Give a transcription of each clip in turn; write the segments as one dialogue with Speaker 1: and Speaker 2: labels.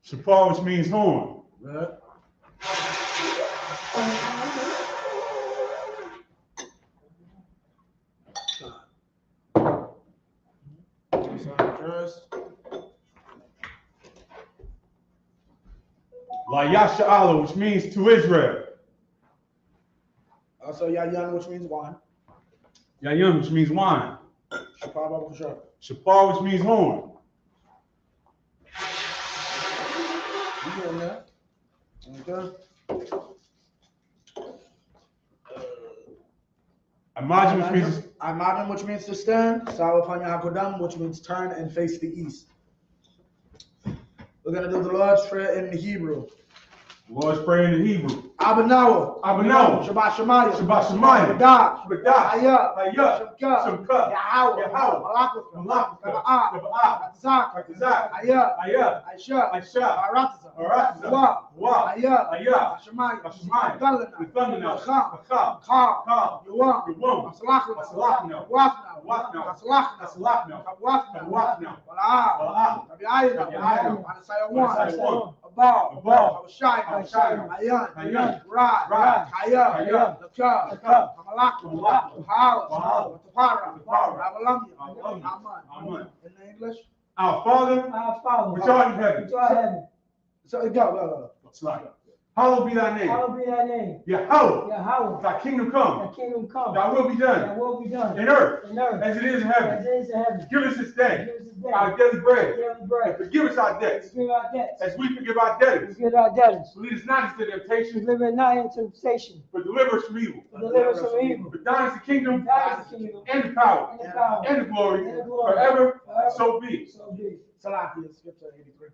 Speaker 1: Shapar, which means horn.
Speaker 2: Good.
Speaker 1: La Yasha'Allah, which means to Israel.
Speaker 2: Also, Yayan, which means one.
Speaker 1: Yayun, which means wine. Shapar, which means horn.
Speaker 2: You doing that? Okay. Imagine, which means to stand. Sawapanya Hakodam, which means turn and face the east. We're going to do the Lord's Prayer in the Hebrew.
Speaker 1: Lord's Prayer in the Hebrew.
Speaker 2: Abanawa.
Speaker 1: Shabbat Shemayah. Shabbat Shemayah. Badah. Hayah. Shamka. Yahweh. Malak. Taba'ah. Taba'ah. Hayah. Aisha. Aratiza. Wa. Hayah. Shemayah. Thundana. Ka. Yuam. Asalachna. Asalachna. Wafna. Wala'ah. Tabi'ayna. Anasaya. Abal. Ayan, Rad, Hayah, Lakah, Hamalak, Hala, Tapara, Avalamia, Aman. In the English? Our Father, which art in heaven.
Speaker 2: So go.
Speaker 1: That's right. Hallowed be thy name.
Speaker 3: Hallowed be thy name.
Speaker 1: Yahweh. Thy kingdom come.
Speaker 3: Thy kingdom come.
Speaker 1: Thy will be done.
Speaker 3: Thy will be done.
Speaker 1: In earth.
Speaker 3: As
Speaker 1: it is in heaven.
Speaker 3: As it is in heaven.
Speaker 1: Give us this day.
Speaker 3: Give us this day.
Speaker 1: Our daily bread.
Speaker 3: Daily bread.
Speaker 1: And forgive us our debts.
Speaker 3: Forgive our debts.
Speaker 1: As we forgive our debtors.
Speaker 3: Forgive our debtors.
Speaker 1: Lead us not into temptation.
Speaker 3: Deliver us not into temptation.
Speaker 1: But deliver us from evil.
Speaker 3: Deliver us from evil.
Speaker 1: For thine is the kingdom. And the power.
Speaker 3: And
Speaker 1: the glory. Forever. So be.
Speaker 2: Salaki, scripture 83.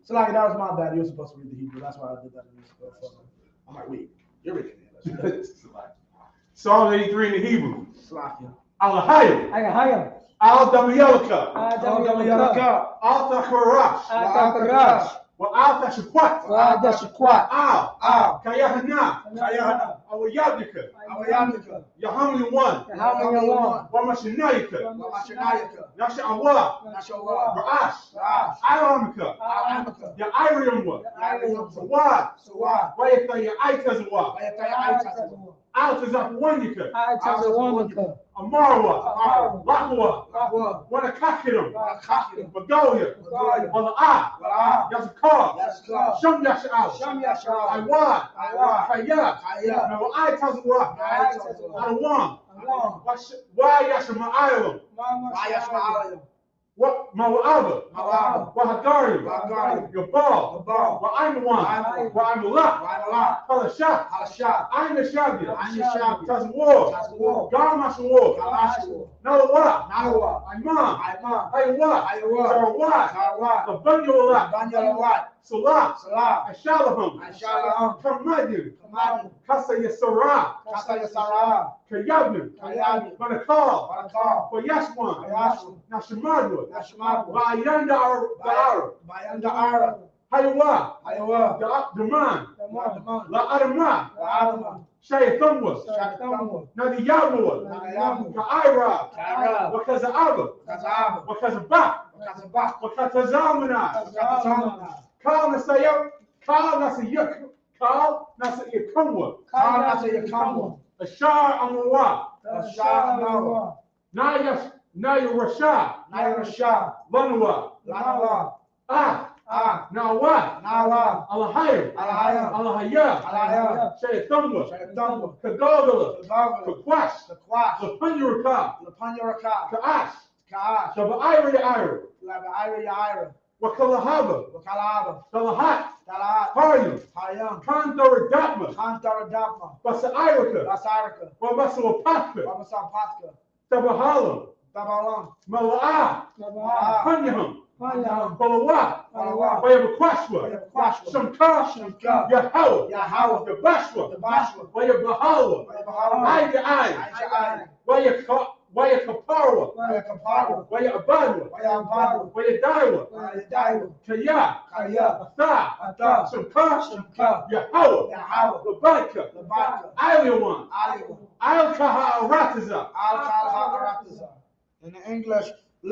Speaker 2: Salaki, that was my bad. You were supposed to read the Hebrew. That's why I did that in this book. I'm like, wait, you're reading it.
Speaker 1: Psalm 83 in the Hebrew.
Speaker 2: Salaki.
Speaker 3: Alahayim.
Speaker 1: Al-Damiyalaka.
Speaker 3: Al-Takarash.
Speaker 1: Al-Takarash. Al-Tashakwat.
Speaker 3: Al-Tashakwat.
Speaker 1: Kayahana. Awayabdika. Yahamli one. Wamashinayaka. Nasha'awa. Ra'ash. Aramika. Ya'iriumwa. Sawad. Wayaka Ya'aitazawa. Altazapwanika. Amarwa. Lakwa. Wanakakiram. Magoya. Wala'ah. Yazakar. Sham Yasha'al. Iwad. Hayah. Now I tell you what. Adawam. Why Yashma'alim? What Mawa'aba? Wahagari. Your ball. Well, I'm the one. Well, I'm the luck. Halashah. I'm the Shabia. Taz war. Gamash war. Nalawa. Imam. Haywa. The Banyawala. Salah. Ashalahum. Kamadim. Kasa Yasara. Kayabnim. Manakal. Wayashwan. Nashimadwa. Bayanda Arab. Haywa. Daman. La Adama. Shayathamwa. Nadiyamwa. Ka'ira. Wakaza'aba. Wakazabak. Wakatazamana. Kal Nasayakamwa. Ashar Amwa. Naya Rasha. Lanwa. Nawa. Alahaya. Shayathamwa. Kagogala. Kakwash. Lapanyuraka. Ka'ash. Shaba'ira. Wakalahaba. Talahat. Haryam. Kantara Datma. Basa'iraka. Wabasawapaka. Tabahalam. Mala'ah. Panyaham. Balawat. Wayabakwashwa. Shamka. Yahawah. Yabashwa. Wayabahala. Ayai. Wayakaparwa. Wayabadwa. Wayadaiwa. Kaya. Atha. Shamka. Yahawah. Labaka. Aliyawan. Alkaha Aratiza.
Speaker 2: In the English,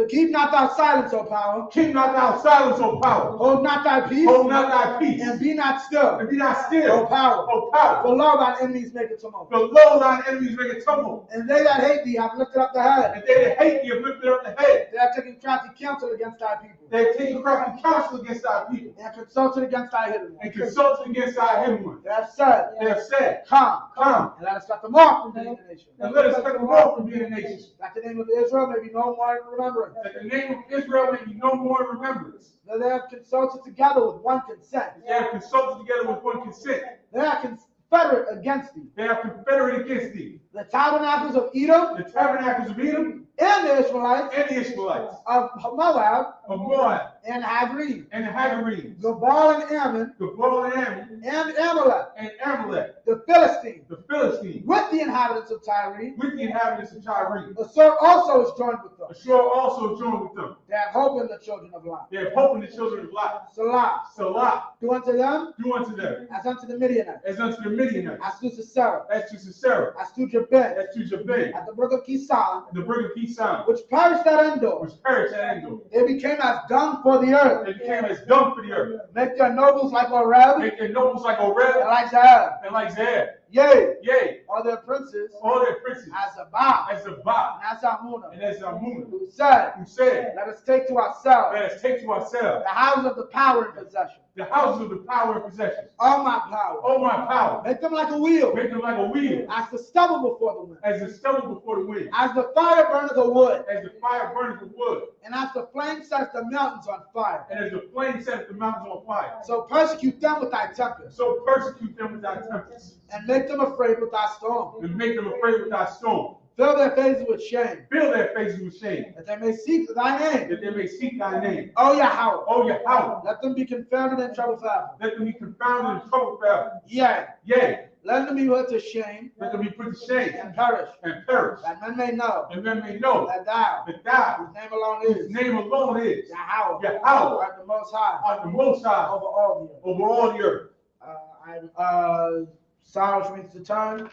Speaker 2: Keep not thy silence, O power.
Speaker 1: Keep not thou silence, O power.
Speaker 2: Hold not thy peace.
Speaker 1: Hold not thy peace.
Speaker 2: And be not still.
Speaker 1: And be not still,
Speaker 2: O power.
Speaker 1: O power.
Speaker 2: For lo, thine enemies make a tumult.
Speaker 1: For lo, thine enemies make a tumult.
Speaker 2: And they that hate thee have lifted up the head.
Speaker 1: And they that hate thee have lifted up the head.
Speaker 2: They have taken crafty counsel against thy people.
Speaker 1: They have taken crafty counsel against thy people.
Speaker 2: And consulted against thy hidden ones.
Speaker 1: And consulted against thy hidden ones.
Speaker 2: They have said,
Speaker 1: They have said,
Speaker 2: Come,
Speaker 1: Come,
Speaker 2: and let us cut them off from being a nation.
Speaker 1: and let us cut them off from being a nation.
Speaker 2: That the name of Israel may be no more in remembrance.
Speaker 1: That the name of Israel may be no more in remembrance.
Speaker 2: That they have consulted together with one consent.
Speaker 1: They have consulted together with one consent.
Speaker 2: They are confederate against thee.
Speaker 1: They are confederate against thee.
Speaker 2: The tabernacles of Edom
Speaker 1: The tabernacles of Edom
Speaker 2: and the Israelites
Speaker 1: and the Ishmaelites,
Speaker 2: of Moab
Speaker 1: of Moab
Speaker 2: and Hagrid,
Speaker 1: and the Hagarenes,
Speaker 2: Gabal and Ammon
Speaker 1: Gabal and Ammon
Speaker 2: and Amalek,
Speaker 1: and Amalek,
Speaker 2: the Philistines,
Speaker 1: the Philistines,
Speaker 2: with the inhabitants of Tyre.
Speaker 1: with the inhabitants of Tyre.
Speaker 2: Assur also is joined with them.
Speaker 1: Ashur also joined with them.
Speaker 2: They have hope in the children of Lot.
Speaker 1: They have hope in the children of Lot.
Speaker 2: Salah.
Speaker 1: Salah,
Speaker 2: Do unto them
Speaker 1: do unto them,
Speaker 2: as unto the Midianites,
Speaker 1: as unto the Midianites,
Speaker 2: as to Sisera,
Speaker 1: as to Sisera,
Speaker 2: as to Jabin,
Speaker 1: as to Jabin,
Speaker 2: at the brook of Kisan,
Speaker 1: the brig of Kisan,
Speaker 2: which perished at Endor.
Speaker 1: which perished at Endor.
Speaker 2: They became as dung for the earth.
Speaker 1: They became as dung for the earth.
Speaker 2: Make their nobles like Oreb
Speaker 1: Make their nobles like
Speaker 2: and
Speaker 1: Oreb
Speaker 2: like Zahab.
Speaker 1: and like Zahab.
Speaker 2: Yea,
Speaker 1: Yea,
Speaker 2: all their princes
Speaker 1: all their princes,
Speaker 2: as Zabah
Speaker 1: as Zabah
Speaker 2: and as Amunah,
Speaker 1: and as Amunah,
Speaker 2: who said,
Speaker 1: who said,
Speaker 2: let us take to ourselves
Speaker 1: let us take to ourselves
Speaker 2: the houses of the power and possession.
Speaker 1: the houses of the power and possessions.
Speaker 2: All my power.
Speaker 1: Oh, my power,
Speaker 2: Make them like a wheel,
Speaker 1: make them like a wheel,
Speaker 2: as the stubble before the wind,
Speaker 1: as the stubble before the wind,
Speaker 2: as the fire burneth the wood,
Speaker 1: as the fire burneth the wood,
Speaker 2: and as the flame setteth the mountains on fire.
Speaker 1: and as the flame sets the mountains on fire.
Speaker 2: So persecute them with thy tempest,
Speaker 1: So persecute them with thy tempests,
Speaker 2: and make them afraid with thy storm.
Speaker 1: and make them afraid with thy storm.
Speaker 2: Fill their faces with shame,
Speaker 1: Fill their faces with shame,
Speaker 2: that they may seek thy name.
Speaker 1: that they may seek thy name.
Speaker 2: O Yahweh,
Speaker 1: O Yahweh,
Speaker 2: let them be confounded and troubled forever.
Speaker 1: let them be confounded and troubled forever.
Speaker 2: Yea,
Speaker 1: Yea,
Speaker 2: let them be put to shame
Speaker 1: let them be put to shame
Speaker 2: and perish,
Speaker 1: and perish,
Speaker 2: that men may know
Speaker 1: and men may know
Speaker 2: that thou,
Speaker 1: that thou,
Speaker 2: whose name alone
Speaker 1: whose
Speaker 2: is
Speaker 1: name alone is
Speaker 2: Yahweh,
Speaker 1: Yahweh,
Speaker 2: art the Most High
Speaker 1: art the Most High
Speaker 2: over all the earth.
Speaker 1: over all the earth.
Speaker 2: Sal, which means to turn.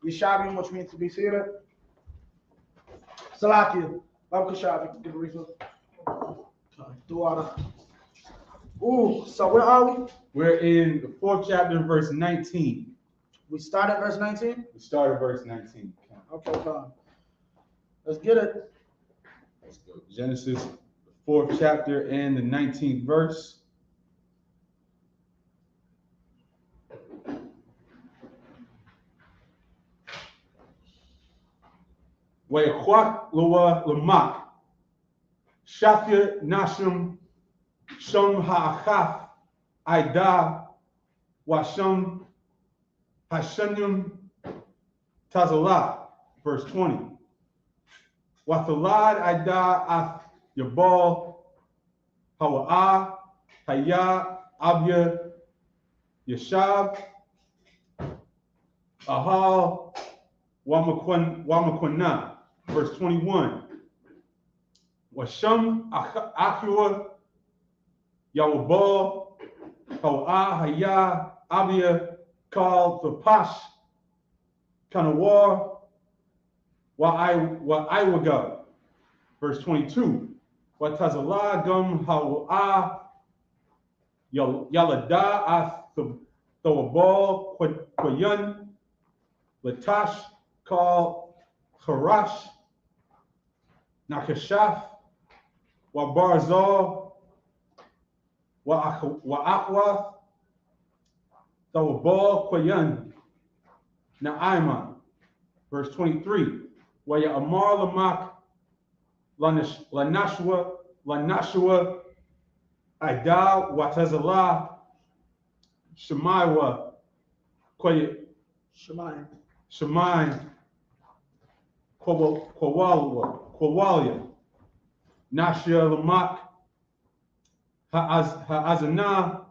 Speaker 2: Yeshavim, which means to be seated. Salakia. Baba Kashav, give a refill. Do water. Ooh, so where are we?
Speaker 1: We're in the 4th chapter, verse 19.
Speaker 2: We start at verse 19?
Speaker 1: We start at verse 19.
Speaker 2: Okay, come. Let's get it.
Speaker 1: Let's go. Genesis, the 4th chapter and the 19th verse. We'chwak loa lamak. Shafir nashim shom ha'achaf aida washom hashanim tazalah. Verse 20. Wathalad aida ath yabal hawa'ah haya abya yashab ahal wamakwana. Verse 21. Washam achua yawabal hawa'ah haya abya called the pash kanawar Wa'aiwaga. Verse 22. Watazala gum hawa'ah yalada ath thawabal kwayan latash called harash nakashaf wabarzal wa'akwa thawabal kwayan na'aiman. Verse 23. Waya amar lamak lanashua aida watazala shemaiwa shemai kwawalia nashia lamak ha'azana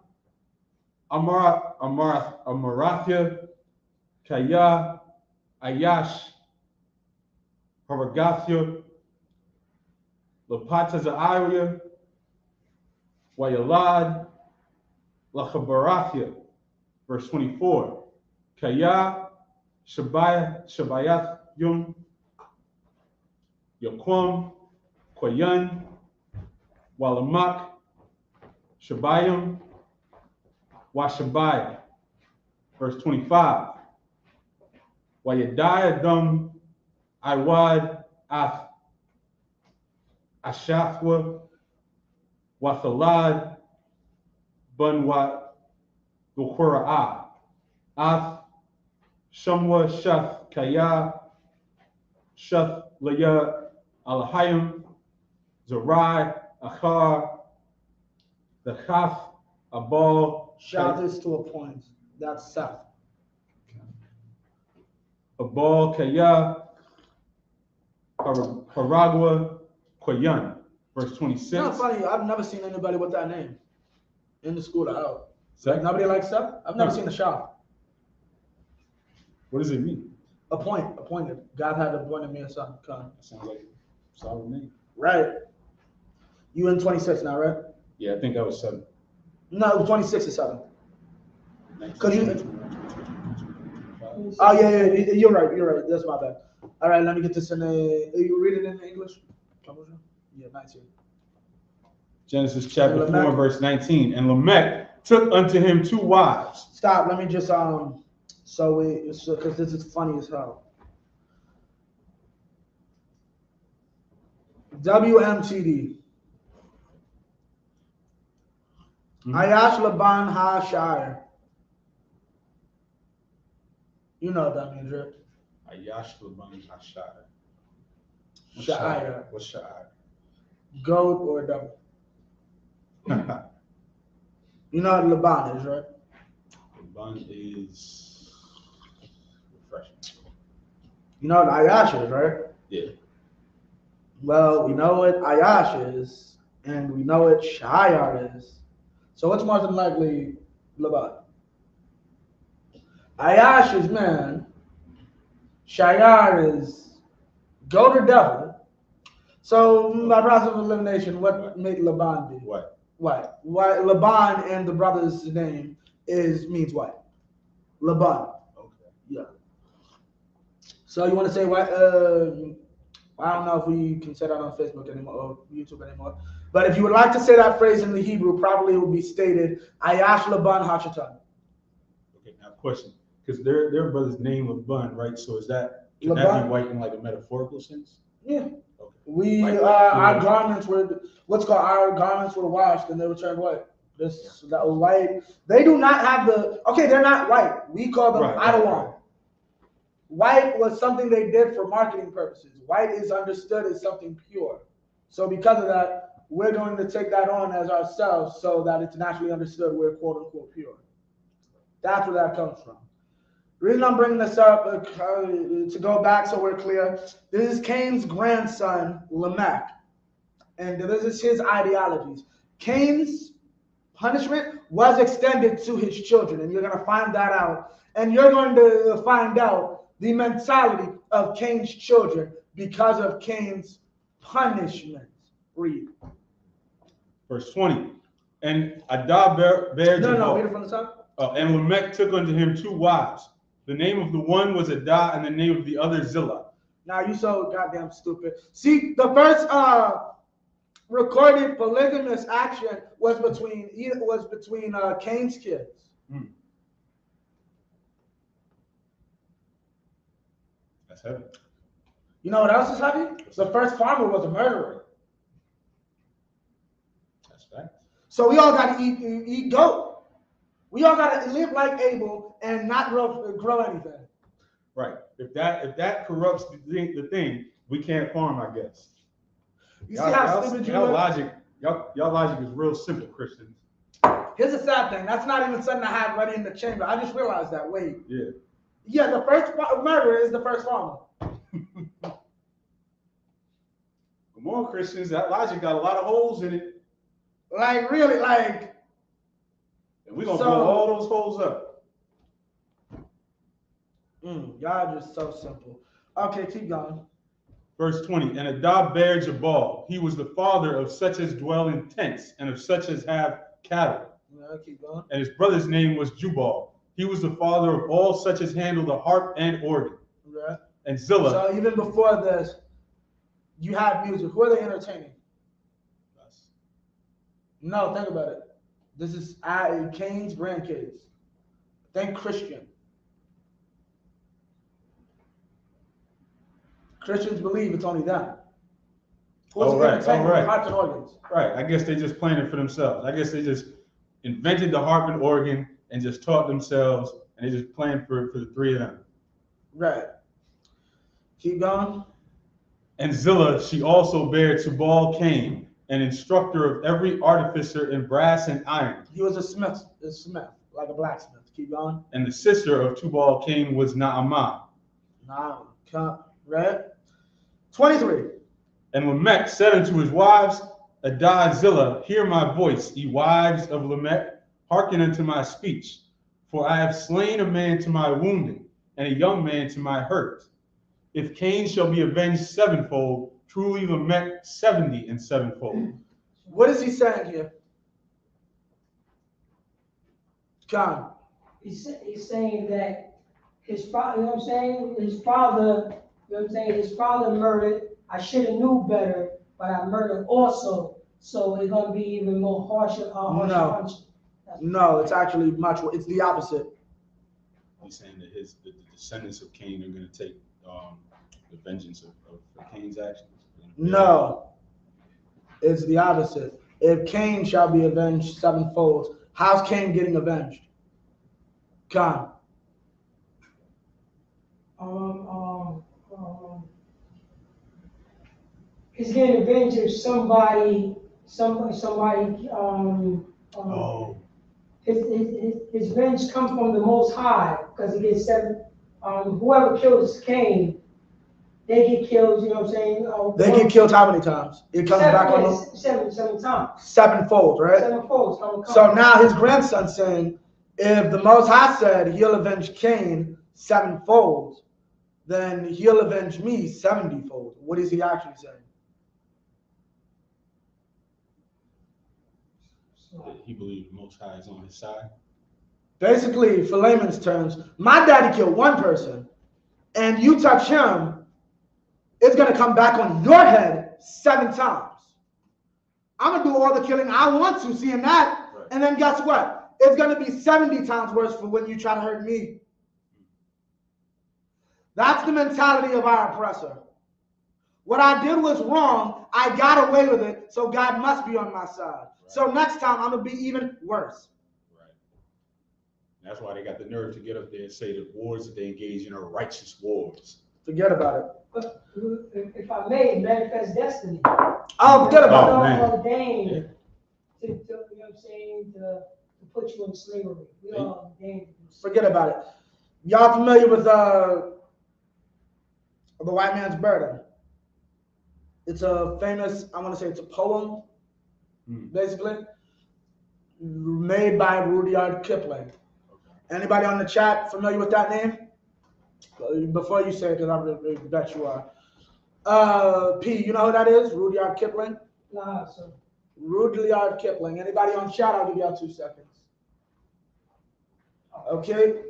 Speaker 1: amarathia kaya ayash Haragathia, Lapatazairia, Wayalad, Lachabarathia. Verse 24. Kaya, Shabayath Yum, Yaquam, Koyun, Walamak, Shabayim, Washabaya. Verse 25. Wayadai Dum Iwad Ath Ashafwa Wathalad Bunwat Bukhura Ath Shamwa Shath Kaya Shath Laya Alahayim Zerai Achar the Chath Abal
Speaker 2: Shout this to a point. That's Seth.
Speaker 1: Abal Kaya Haragua Koyun. Verse 26.
Speaker 2: You know, funny, I've never seen anybody with that name in the school at all.
Speaker 1: Seth?
Speaker 2: Like, nobody likes Seth? I've never seen a shop.
Speaker 1: What does it mean?
Speaker 2: Appointed. God had appointed me a son.
Speaker 1: That sounds like a solid name.
Speaker 2: Right. You in 26 now, right?
Speaker 1: Yeah, I think that was 7.
Speaker 2: No, it was 26 or 7.
Speaker 1: 19,
Speaker 2: Cause you.
Speaker 1: 21, 22,
Speaker 2: Oh yeah, you're right. That's my bad. All right, let me get this in the. You read it in English? Yeah, 19.
Speaker 1: Genesis chapter
Speaker 2: And
Speaker 1: 4,
Speaker 2: Lamech.
Speaker 1: verse 19. And Lamech took unto him 2 wives.
Speaker 2: Stop. Let me just because this is funny as hell. WMTD. Ayash Laban Ha-Shire. You know what that means, right?
Speaker 1: Ayash Laban Hashai.
Speaker 2: Shire.
Speaker 1: What's Shire?
Speaker 2: Goat or devil. You know what Laban is, right?
Speaker 1: Laban is refreshing.
Speaker 2: You know what Ayash is, right?
Speaker 1: Yeah.
Speaker 2: Well, we know what Ayash is, and we know what Shire is. So what's more than likely Laban? Ayash is man. Shire is goat or devil. So by process of elimination, what made Laban be?
Speaker 1: What?
Speaker 2: What? Why Laban and the brother's name means what? Laban.
Speaker 1: Okay.
Speaker 2: Yeah. So you want to say what? I don't know if we can say that on Facebook anymore or YouTube anymore. But if you would like to say that phrase in the Hebrew, probably it would be stated Ayash Laban Hashatan.
Speaker 1: Okay, now question. Because their brother's name was Laban, right? So can that be white in like a metaphorical sense?
Speaker 2: Yeah.
Speaker 1: Okay.
Speaker 2: Our garments were our garments were washed and they were turned white. That was white. They do not have they're not white. We call them Adawan. Right. White was something they did for marketing purposes. White is understood as something pure. So because of that, we're going to take that on as ourselves so that it's naturally understood we're quote unquote pure. That's where that comes from. The reason I'm bringing this up, to go back so we're clear, this is Cain's grandson, Lamech. And this is his ideologies. Cain's punishment was extended to his children, and you're going to find that out. And you're going to find out the mentality of Cain's children because of Cain's punishment. Read.
Speaker 1: Verse 20. And Adah bare
Speaker 2: No, read it from the top.
Speaker 1: And Lamech took unto him 2 wives. The name of the one was Adah, and the name of the other Zillah.
Speaker 2: Now you so goddamn stupid. See, the first recorded polygamous action was between Cain's kids.
Speaker 1: That's heavy.
Speaker 2: You know what else is heavy? The first farmer was a murderer.
Speaker 1: That's fact.
Speaker 2: So we all got to eat goat. We all got to live like Abel and not grow anything.
Speaker 1: Right. If that corrupts the thing, we can't farm, I guess.
Speaker 2: You see how stupid you are?
Speaker 1: Y'all logic is real simple, Christians.
Speaker 2: Here's a sad thing. That's not even something I had ready in the chamber. I just realized that. Wait.
Speaker 1: Yeah.
Speaker 2: Yeah, the first murderer is the first farmer.
Speaker 1: Come on, Christians. That logic got a lot of holes in it.
Speaker 2: Like, really, like.
Speaker 1: And we're going to blow all those holes up.
Speaker 2: Y'all just so simple. Okay, keep going.
Speaker 1: Verse 20. And Adah bare Jabal. He was the father of such as dwell in tents and of such as have cattle.
Speaker 2: Yeah, keep going.
Speaker 1: And his brother's name was Jubal. He was the father of all such as handle the harp and organ.
Speaker 2: Right.
Speaker 1: And Zillah.
Speaker 2: So even before this, You have music. Who are they entertaining?
Speaker 1: Us.
Speaker 2: No, think about it. This is Cain's grandkids. Think Christian. Christians believe it's only them. Who's entertaining with harps and organs?
Speaker 1: Right. I guess they just playing it for themselves. I guess they just invented the harp and organ and just taught themselves, and they just playing for the three of them.
Speaker 2: Right. Keep going.
Speaker 1: And Zillah, she also bare Tubal Cain, an instructor of every artificer in brass and iron.
Speaker 2: He was a smith, like a blacksmith. Keep going.
Speaker 1: And the sister of Tubal Cain was Naamah.
Speaker 2: Right. 23.
Speaker 1: And Lamech said unto his wives, Adad Zillah, hear my voice, ye wives of Lamech, hearken unto my speech. For I have slain a man to my wounding, and a young man to my hurt. If Cain shall be avenged sevenfold, truly Lamech 70 and sevenfold.
Speaker 2: What is he saying here? Come.
Speaker 3: He's saying that his father, you know what I'm saying? His father, you know what I'm saying? His father murdered. I should have knew better, but I murdered also. So it's going to be even more harsher punishment.
Speaker 1: No, it's actually much worse. It's the opposite. He's saying that the descendants of Cain are going to take the vengeance of Cain's actions.
Speaker 2: No, it's the opposite. If Cain shall be avenged sevenfold, how's Cain getting avenged? Come.
Speaker 3: He's getting avenged of somebody. His revenge comes from the Most High, because he gets seven. Whoever kills Cain, they get killed. You know what I'm saying?
Speaker 2: They get killed how many times? It comes back on them.
Speaker 3: Seven times.
Speaker 2: Sevenfold, right?
Speaker 3: Sevenfold.
Speaker 2: So now his grandson's saying, if the Most High said he'll avenge Cain sevenfold, then he'll avenge me 70-fold. What is he actually saying?
Speaker 1: That he believed the Most High is on his side.
Speaker 2: Basically, for layman's terms, my daddy killed one person, and you touch him, it's going to come back on your head 7 times. I'm going to do all the killing I want to, seeing that, right. And then guess what? It's going to be 70 times worse for when you try to hurt me. That's the mentality of our oppressor. What I did was wrong. I got away with it, so God must be on my side. Right. So next time, I'm going to be even worse.
Speaker 1: Right. That's why they got the nerve to get up there and say the wars that they engage in are righteous wars.
Speaker 2: Forget about it.
Speaker 3: But if I may, manifest destiny.
Speaker 2: Oh, forget about
Speaker 3: it. We're ordained to, you know what I'm saying, to put you in slavery. We are ordained to do so.
Speaker 2: Forget about it. Y'all familiar with the white man's burden? It's a famous, I want to say it's a poem, basically, made by Rudyard Kipling. Okay. Anybody on the chat familiar with that name? Before you say it, because I really bet you are. P, you know who that is? Rudyard Kipling?
Speaker 3: Nah, sir.
Speaker 2: Rudyard Kipling. Anybody on chat? I'll give y'all 2 seconds. Okay.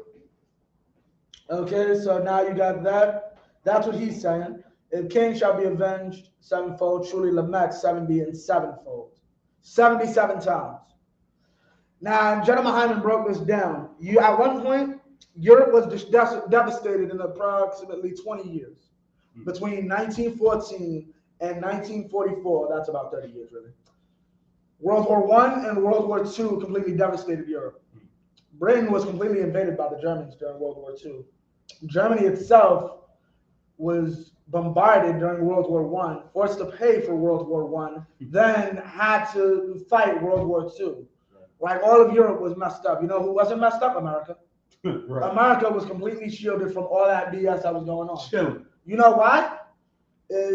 Speaker 2: Okay, so now you got that. That's what he's saying. If Cain shall be avenged sevenfold, truly Lamech 70 and sevenfold. 77 times. Now, Gentleman Hyman broke this down. At one point, Europe was devastated in approximately 20 years. Between 1914 and 1944, that's about 30 years, really. World War I and World War II completely devastated Europe. Britain was completely invaded by the Germans during World War II. Germany itself was bombarded during World War I, forced to pay for World War I, then had to fight World War II. Like all of Europe was messed up. You know who wasn't messed up? America. Right. America was completely shielded from all that BS that was going on.
Speaker 1: Chilling.
Speaker 2: You know why?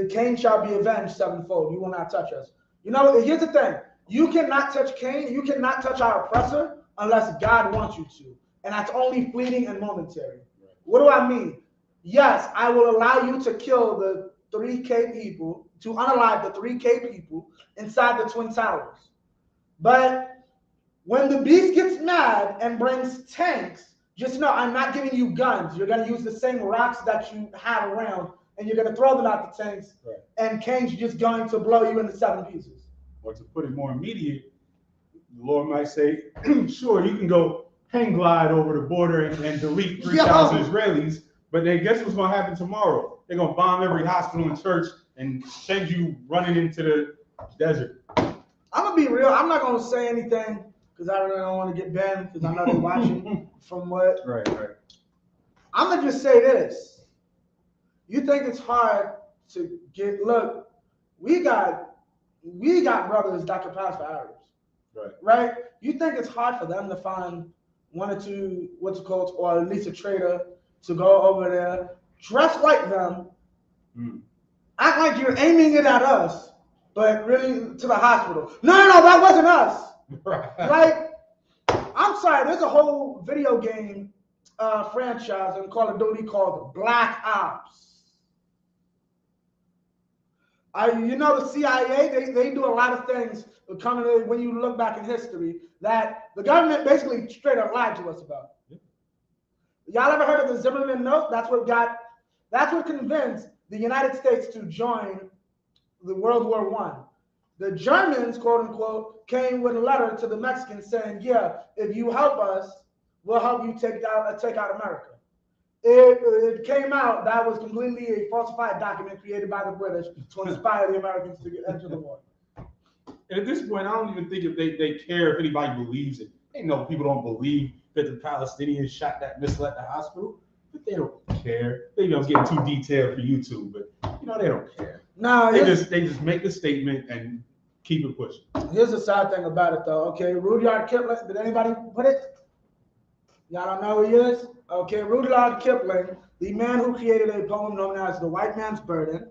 Speaker 2: Cain shall be avenged sevenfold. You will not touch us. You know, here's the thing. You cannot touch Cain. You cannot touch our oppressor unless God wants you to. And that's only fleeting and momentary. Right. What do I mean? Yes, I will allow you to kill the 3K people, to unalive the 3K people inside the Twin Towers. But when the beast gets mad and brings tanks, just know I'm not giving you guns. You're going to use the same rocks that you have around and you're going to throw them out the tanks,
Speaker 1: right.
Speaker 2: and Cain's just going to blow you into 7 pieces.
Speaker 1: Or to put it more immediate, the Lord might say, sure, you can go hang glide over the border and delete 3,000 Israelis, but then guess what's going to happen tomorrow? They're going to bomb every hospital and church and send you running into the desert.
Speaker 2: I'm going to be real. I'm not going to say anything because I really don't want to get banned because I know they're watching from what.
Speaker 1: Right.
Speaker 2: I'm going to just say this. You think it's hard to get, look, we got brothers that can pass for Arabs. Right? You think it's hard for them to find 1 or 2, or at least a trader to go over there, dress like them, act like you're aiming it at us, but really to the hospital. No, that wasn't us.
Speaker 1: Right.
Speaker 2: Like, I'm sorry, there's a whole video game franchise in Call of Duty called Black Ops. The CIA, they do a lot of things coming when you look back in history that the government basically straight up lied to us about. Y'all ever heard of the Zimmerman Note? That's what convinced the United States to join the World War I. The Germans, quote unquote, came with a letter to the Mexicans saying, yeah, if you help us, we'll help you take out America. It came out that was completely a falsified document created by the British to inspire the Americans to enter the war.
Speaker 1: And at this point, I don't even think if they care if anybody believes it. They know people don't believe that the Palestinians shot that missile at the hospital, but they don't care. Maybe I'm getting too detailed for YouTube, but they don't care.
Speaker 2: No,
Speaker 1: they just make the statement and keep it pushing.
Speaker 2: Here's the sad thing about it, though. Okay, Rudyard Kipling. Did anybody put it? Y'all don't know who he is? Okay, Rudyard Kipling, the man who created a poem known as The White Man's Burden,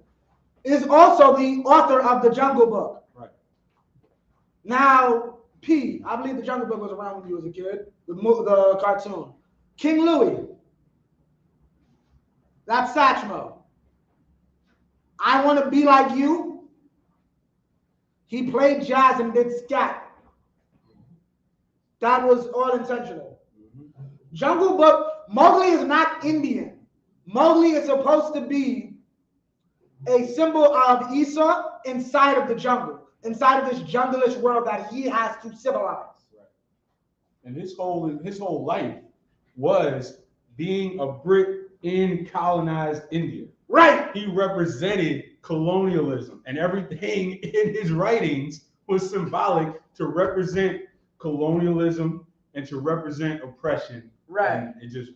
Speaker 2: is also the author of The Jungle Book.
Speaker 1: Right.
Speaker 2: Now, I believe The Jungle Book was around when you was a kid, the cartoon. King Louis, that's Satchmo. I Want to Be Like You. He played jazz and did scat. That was all intentional. Jungle Book, Mowgli is not Indian. Mowgli is supposed to be a symbol of Esau inside of the jungle, inside of this junglish world that he has to civilize.
Speaker 1: Right. And his whole life was being a Brit in colonized India.
Speaker 2: Right.
Speaker 1: He represented colonialism, and everything in his writings was symbolic to represent colonialism and to represent oppression.
Speaker 2: Right.
Speaker 1: And it just,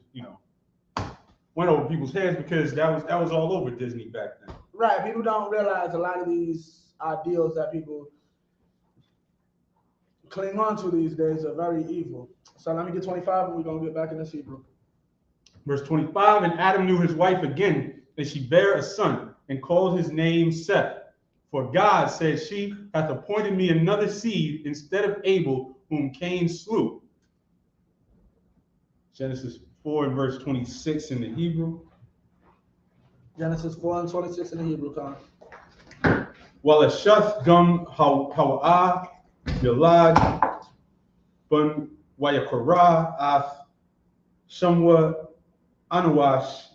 Speaker 1: went over people's heads because that was all over Disney back then.
Speaker 2: Right. People don't realize a lot of these ideals that people cling on to these days are very evil. So let me get 25 and we're going to get back in this Hebrew.
Speaker 1: Verse 25, and Adam knew his wife again, and she bare a son, and called his name Seth. For God, said she, hath appointed me another seed instead of Abel, whom Cain slew. Genesis 4 and verse 26 in the Hebrew.
Speaker 2: Genesis 4 and 26 in the Hebrew, Con.
Speaker 1: Walasheth gum hawa'ah yalad bun wayakara af shamwa anuwash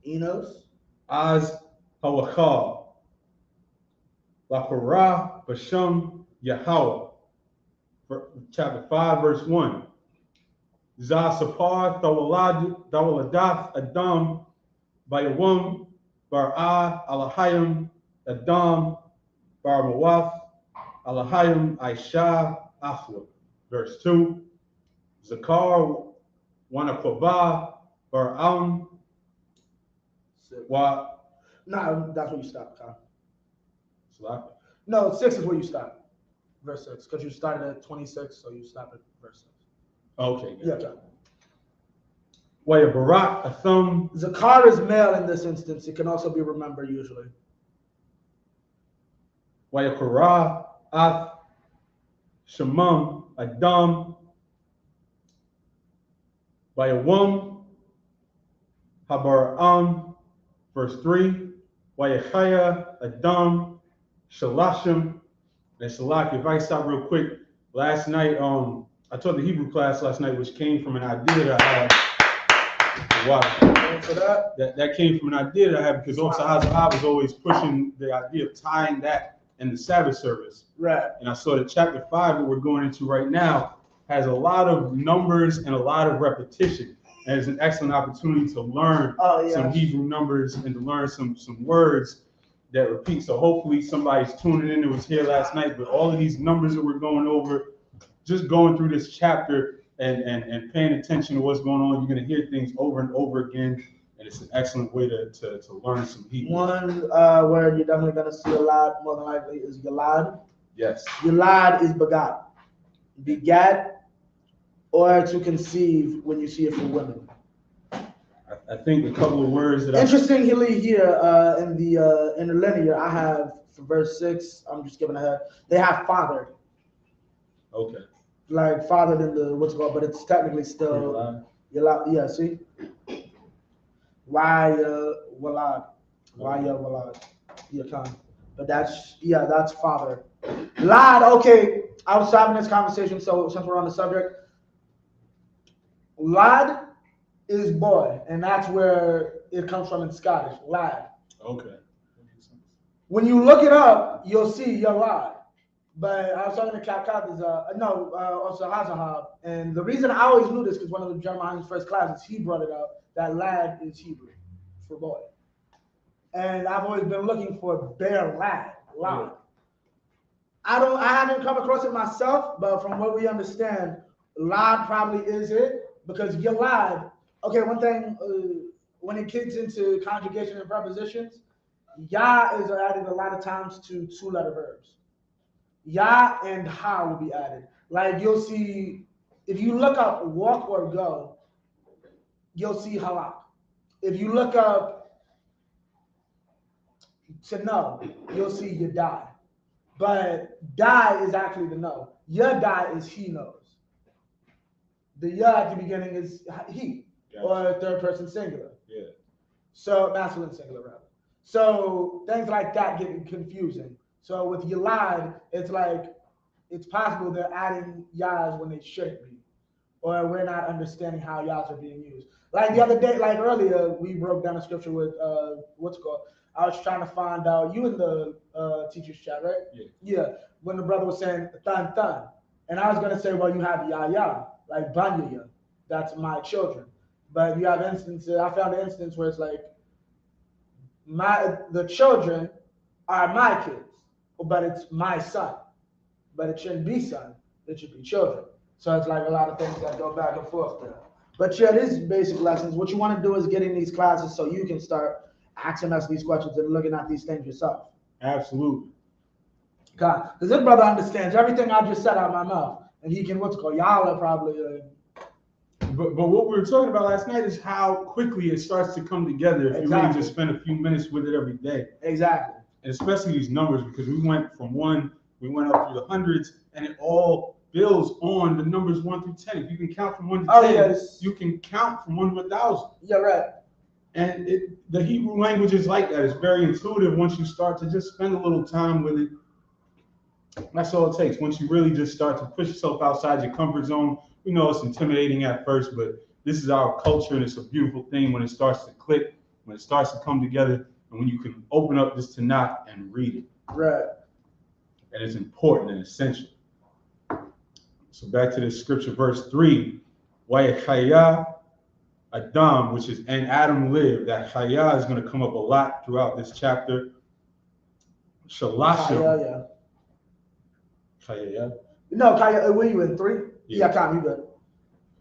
Speaker 2: Enos.
Speaker 1: az hawachal lakara basham Yahweh. Chapter 5 verse 1. Za sapar thawaladath adam bayawum bar'ah alahayim Adam bar Mawaf alahayim Aisha Afwa. Verse 2. Zakar wanakwaba bar wa.
Speaker 2: No, that's where you stop, Con.
Speaker 1: Slap.
Speaker 2: No, 6 is where you stop. Verse 6, because you started at 26, so you stop at verse 6.
Speaker 1: Okay.
Speaker 2: Yeah, Con.
Speaker 1: Waya Barak Athum.
Speaker 2: Zakar is male in this instance. It can also be remembered usually.
Speaker 1: Wayakara Ath Shamam Adam Bayawum Habaram. Verse 3. Wayachaya Adam Shalashim. And Shalak, if I can stop real quick, last night, I taught the Hebrew class last night, which came from an idea that I had. Wow.
Speaker 2: For that.
Speaker 1: That came from an idea that I had because Officer Hazahab was always pushing the idea of tying that in the Sabbath service.
Speaker 2: Right.
Speaker 1: And I saw that chapter 5 that we're going into right now has a lot of numbers and a lot of repetition. And it's an excellent opportunity to learn some Hebrew numbers and to learn some words that repeat. So hopefully somebody's tuning in that was here last night. But all of these numbers that we're going over, just going through this chapter and paying attention to what's going on, you're going to hear things over and over again. And it's an excellent way to learn some Hebrew.
Speaker 2: One word you're definitely going to see a lot, more than likely, is Yalad.
Speaker 1: Yes.
Speaker 2: Yalad is begat. Begat, or to conceive when you see it for women.
Speaker 1: I think a couple of words that
Speaker 2: interestingly here in the interlinear, I have for verse 6. I'm just giving a head. They have fathered.
Speaker 1: Okay.
Speaker 2: Like fathered in the what's it called, but it's technically still Yalad. Yeah. See. Why Walad? Why Walad? But that's father. Lad. Okay. I was having this conversation, so since we're on the subject, lad is boy, and that's where it comes from in Scottish, lad.
Speaker 1: Okay.
Speaker 2: When you look it up, you'll see your lad. But I was talking to Cap also Hazahab, and the reason I always knew this because one of the Jeremiah's first classes, he brought it up that lad is Hebrew for boy, and I've always been looking for bare lad. Yeah. I haven't come across it myself, but from what we understand, lad probably is it because your lad. Okay, one thing when it gets into conjugation and prepositions, ya is added a lot of times to two-letter verbs. Ya and ha will be added. Like you'll see, if you look up walk or go, you'll see halak. If you look up to know, you'll see you die. But die is actually the know. Ya die is he knows. The ya at the beginning is he, or third person singular.
Speaker 1: Yeah.
Speaker 2: So masculine singular rather. So things like that get confusing. So with Yalad, it's like it's possible they're adding yas when they shouldn't be, or we're not understanding how yas are being used. Like the other day, like earlier, we broke down a scripture with what's it called. I was trying to find out you in the teacher's chat, right?
Speaker 1: Yeah.
Speaker 2: Yeah. When the brother was saying tan tan, and I was gonna say, well, you have ya like banya, that's my children. But you have instances. I found an instance where it's like the children are my kids, but it's my son. But it shouldn't be son, it should be children. So it's like a lot of things that go back and forth there. But yeah, this is basic lessons. What you want to do is get in these classes so you can start asking us these questions and looking at these things yourself.
Speaker 1: Absolutely.
Speaker 2: God, because this brother understands everything I just said out of my mouth, and he can y'all are probably.
Speaker 1: But what we were talking about last night is how quickly it starts to come together if you really just spend a few minutes with it every day.
Speaker 2: Exactly.
Speaker 1: And especially these numbers, because we went from 1, we went up through the hundreds, and it all builds on the numbers 1 through 10. If you can count from 1 to 10, yes. You can count from 1 to 1,000.
Speaker 2: Yeah, right.
Speaker 1: And the Hebrew language is like that. It's very intuitive once you start to just spend a little time with it. That's all it takes. Once you really just start to push yourself outside your comfort zone, you know it's intimidating at first, but this is our culture, and it's a beautiful thing when it starts to click, when it starts to come together, and when you can open up this Tanakh and read it.
Speaker 2: Right.
Speaker 1: And it's important and essential. So back to this scripture, verse 3, Wayachaya Adam, which is and Adam lived. That Chaya is going to come up a lot throughout this chapter. Shalashim. Chaya.
Speaker 2: No, Chaya, were you in 3? Yeah, you good.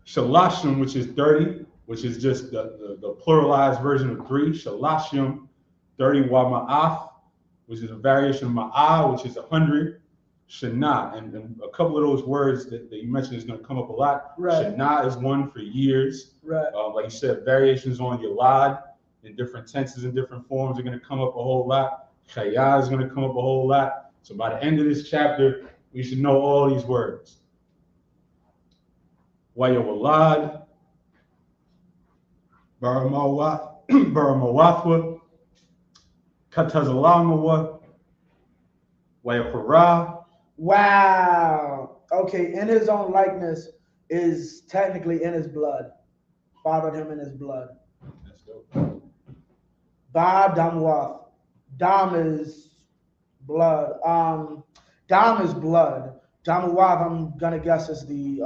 Speaker 1: Shalashim, which is 30, which is just the pluralized version of 3. Shalashim, 30. Wa ma'af, which is a variation of ma'ah, which is 100. Shana, and a couple of those words that you mentioned is going to come up a lot.
Speaker 2: Right.
Speaker 1: Shana is one for years.
Speaker 2: Right.
Speaker 1: Like you said, variations on Yalad in different tenses and different forms are going to come up a whole lot. Chaya is going to come up a whole lot. So by the end of this chapter, we should know all these words. Wayawalad, Baramawatwa, Katazalamawa, Wayapara.
Speaker 2: Wow. Okay, in his own likeness is technically in his blood. fathered him in his blood.
Speaker 1: That's dope.
Speaker 2: Ba Damwath. Dam is blood. Dam is blood. Damwath, I'm gonna guess, is the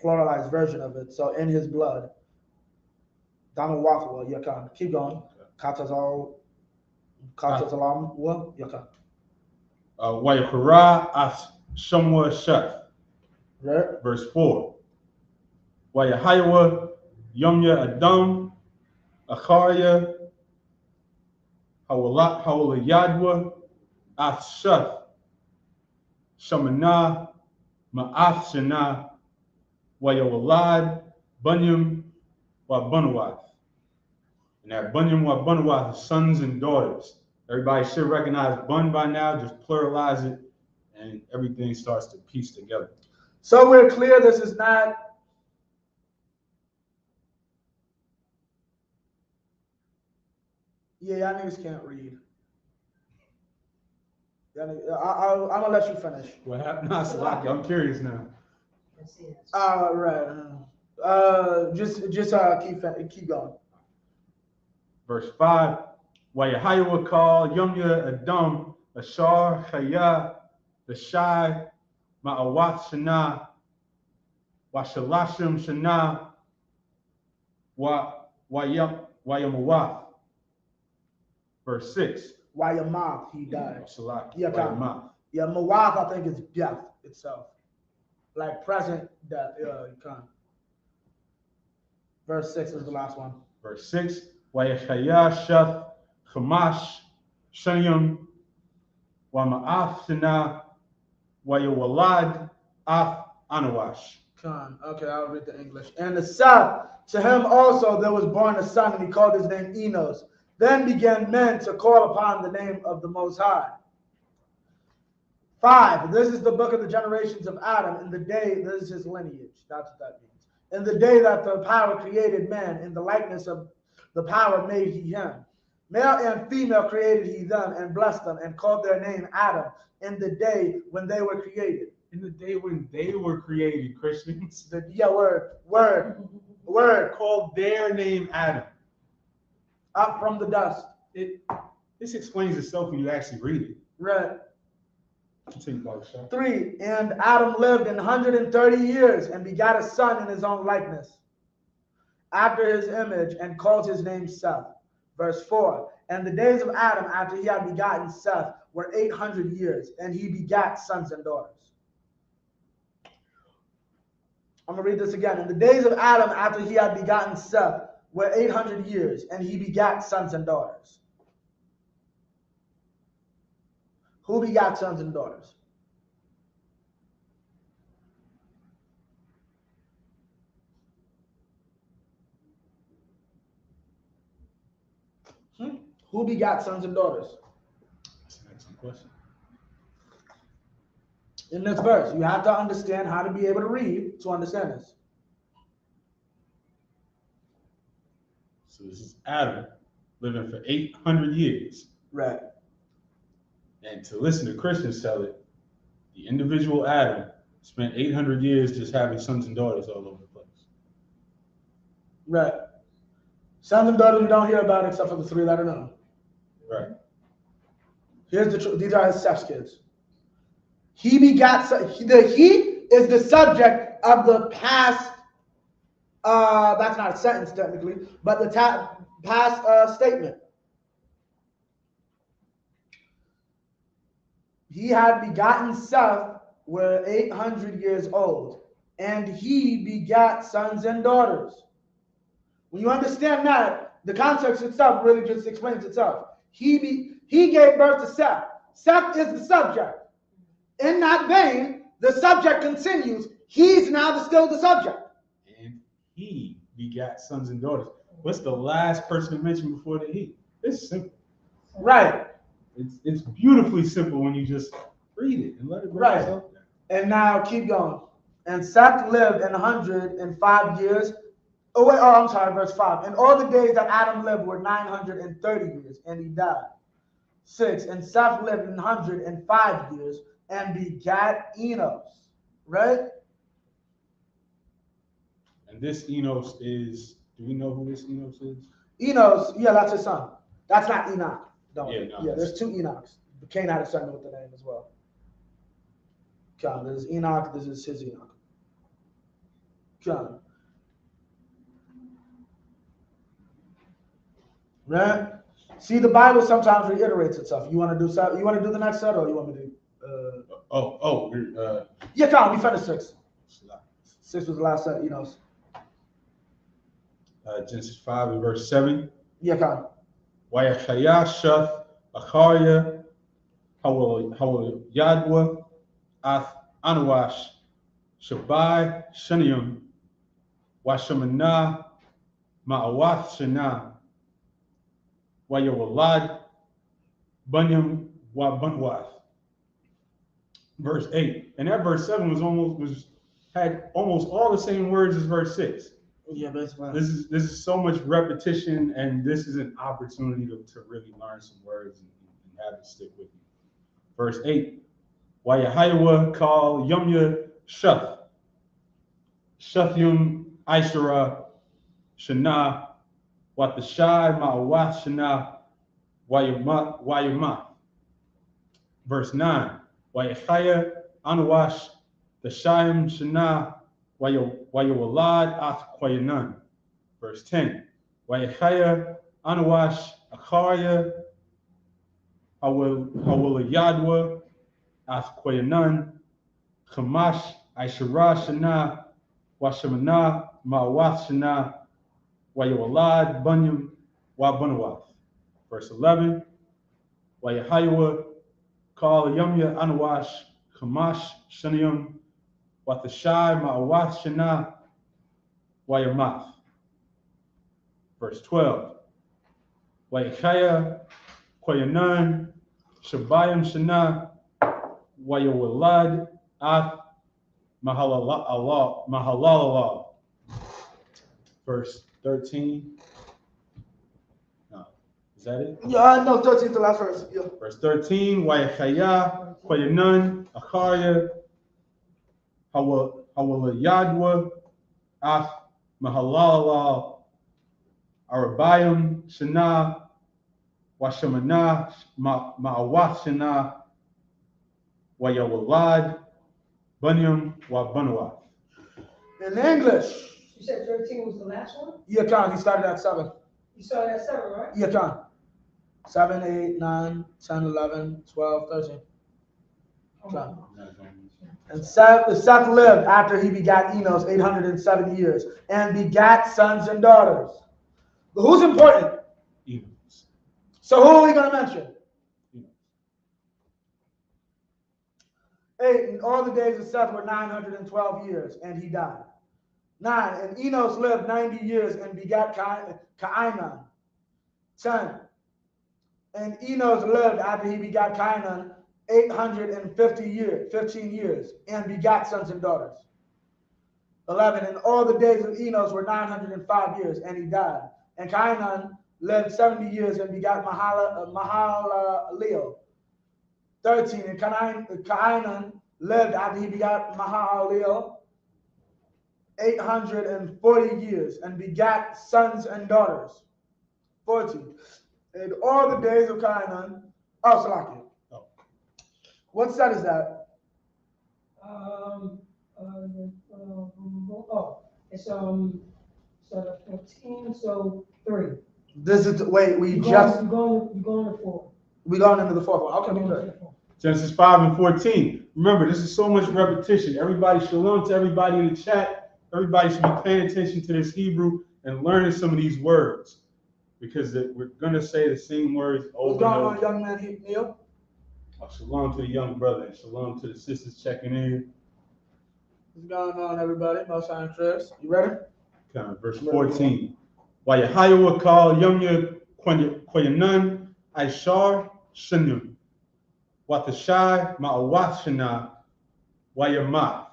Speaker 2: pluralized version of it. So in his blood. Damwath, well, yakan. Keep going. Katazal. Katazalam, well, yakan.
Speaker 1: Wayakara as Shamwa Sheth.
Speaker 2: Right?
Speaker 1: Verse 4. Wayahayawa Yumya Adam Acharya Hawalayadwa Athsheth Shamana Ma'ath Shana Wayawalad Bunyam Wabunawath. And that Bunyam Wabunawath is sons and daughters. Everybody should recognize Bun by now, just pluralize it, and everything starts to piece together.
Speaker 2: So we're clear this is not. Yeah, y'all niggas can't read. I'm gonna let you finish.
Speaker 1: What happened? Nah, Salaki, I'm curious now.
Speaker 2: Right. Just keep going.
Speaker 1: Verse 5. Wayahayawa call Yumya Adam Ashar Chaya the Shai Ma'awat Shana Washalashim Shana Wayamawath. Verse 6.
Speaker 2: Wayamath, he died.
Speaker 1: Salaki.
Speaker 2: Yeah,
Speaker 1: Wayamath.
Speaker 2: Yeah, Mawath, I think is death itself. Like present death. Yeah, you can't. Verse 6 is the last one.
Speaker 1: Verse 6. Wayachaya Sheth Chamash Shanyam Wama'af Shana Wayawalad Af Anawash.
Speaker 2: Okay, I'll read the English. And the Seth, to him also there was born a son, and he called his name Enos. Then began men to call upon the name of the Most High. 5. This is the book of the generations of Adam. In the day, this is his lineage. That's what that means. In the day that the power created man, in the likeness of the power made he him. Male and female created he them, and blessed them, and called their name Adam, in the day when they were created.
Speaker 1: In the day when they were created, Christians.
Speaker 2: Word.
Speaker 1: Called their name Adam.
Speaker 2: Up from the dust.
Speaker 1: This explains itself when you actually read it.
Speaker 2: Right.
Speaker 1: Continue, Brother Shaw.
Speaker 2: 3. And Adam lived 130 years and begat a son in his own likeness, after his image, and called his name Seth. Verse 4. And the days of Adam after he had begotten Seth were 800 years, and he begat sons and daughters. I'm going to read this again. In the days of Adam after he had begotten Seth were 800 years, and he begat sons and daughters. Who begat sons and daughters? Who begat sons and daughters?
Speaker 1: That's an excellent question.
Speaker 2: In this verse, you have to understand how to be able to read to understand this.
Speaker 1: So this is Adam living for 800 years.
Speaker 2: Right.
Speaker 1: And to listen to Christians tell it, the individual Adam spent 800 years just having sons and daughters all over the place.
Speaker 2: Right. Sons and daughters we don't hear about except for the 3 that are known.
Speaker 1: Right.
Speaker 2: Here's the truth. These are his Seth's kids. He begat. He is the subject of the past. That's not a sentence technically, but the past statement. He had begotten Seth, were 800 years old, and he begat sons and daughters. When you understand that, the context itself really just explains itself. He gave birth to Seth. Seth is the subject. In that vein, the subject continues. He's now still the subject.
Speaker 1: And he begat sons and daughters. What's the last person to mention before the he? It's simple.
Speaker 2: Right.
Speaker 1: It's beautifully simple when you just read it and let it break itself down.
Speaker 2: And now keep going. And Seth lived 105 years. I'm sorry, verse 5. And all the days that Adam lived were 930 years, and he died. 6. And Seth lived 105 years and begat Enos. Right?
Speaker 1: And And this Enos is, do we know who this Enos is?
Speaker 2: Enos, yeah, that's his son. That's not Enoch. No.
Speaker 1: Yeah, no,
Speaker 2: Yeah, there's two Enochs. Cain had a son with the name as well. Okay, this is Enoch, this is his Enoch. Okay. Right? See, the Bible sometimes reiterates itself. You want to do the next set, or you want me to? Yeah, come on. We finished 6. 6 was the last set. Enos.
Speaker 1: Genesis 5 and verse 7.
Speaker 2: Yeah, come on.
Speaker 1: Wayachaya shath acharya hawal yadwa ath anawash shabai shanium washamana ma'awath shana wayawalad bunyam wa bunwath. Verse 8. And that verse 7 had almost all the same words as verse 6.
Speaker 2: Yeah, basically.
Speaker 1: This is so much repetition, and this is an opportunity to really learn some words and have it stick with you. Verse 8. Wayahayawa call Yumya Shuth. Shuthyum Ishara Shana Watashai Ma'awath Shana Wayamath. Verse 9. Wayahaya Anawash the Shayim Shana Wayawalad Ath Kwayanan. Verse 10. Wayahaya Anawash Akarya Hawalayadwa Ath Kwayanan Kamash Aishara Shana Washamana Ma'awath Shana Wayawalad Bunyam Wabunawath. Verse 11. Wayahayawa Call Yumya Anawash Kamash Shanium Watashai Ma'awath Shana Wayamath. Verse 12. Wayachaya Kwayanan Shabayam Shana Wayawalad Ath Mahalallah. Verse 13. No, is that it?
Speaker 2: Yeah, no, 13 is the last verse. Yeah.
Speaker 1: Verse 13. Wayachaya Kwayanan Acharya Hawalayadwa Ath Mahalallah Arabayim Shana Washamana Ma'awath Shana Wayawalad Bunyam Wabunawath.
Speaker 2: In English.
Speaker 3: You said 13 was the last one?
Speaker 2: Yeah, Khan, he started at 7.
Speaker 3: You started at 7, right?
Speaker 2: Yeah, Khan. 7, 8, 9, 10, 11, 12, 13. Khan. And Seth lived after he begat Enos 870 years and begat sons and daughters. But who's important?
Speaker 1: Enos.
Speaker 2: So who are we going to mention? 8. And all the days of Seth were 912 years, and he died. 9. And Enos lived 90 years and begat Cainan. 10. And Enos lived after he begat Cainan 850 years, 15 years, and begat sons and daughters. 11. And all the days of Enos were 905 years, and he died. And Cainan lived 70 years and begat Mahalaleel. 13. And Cainan lived after he begat Mahalaleel 840 years and begat sons and daughters. 14. And all the days of Cainan, Salakia. What set is that?
Speaker 3: It's so the 14, so 3.
Speaker 2: This is wait.
Speaker 3: You're going to 4.
Speaker 2: We're going into the 4th one. Okay, good.
Speaker 1: Genesis 5 and 14. Remember, this is so much repetition. Everybody, shalom to everybody in the chat. Everybody should be paying attention to this Hebrew and learning some of these words, because we're going to say the same words over
Speaker 2: What's going
Speaker 1: and
Speaker 2: on,
Speaker 1: over.
Speaker 2: young man Neil?
Speaker 1: Shalom to the young brother, and shalom to the sisters checking in.
Speaker 2: What's going on, everybody? Most High and Chris. You ready?
Speaker 1: Okay, verse 14. Wayahayawa call Yumya Kwayanan Aishar Shanun. Watashai Ma'awath Shana Wayamath.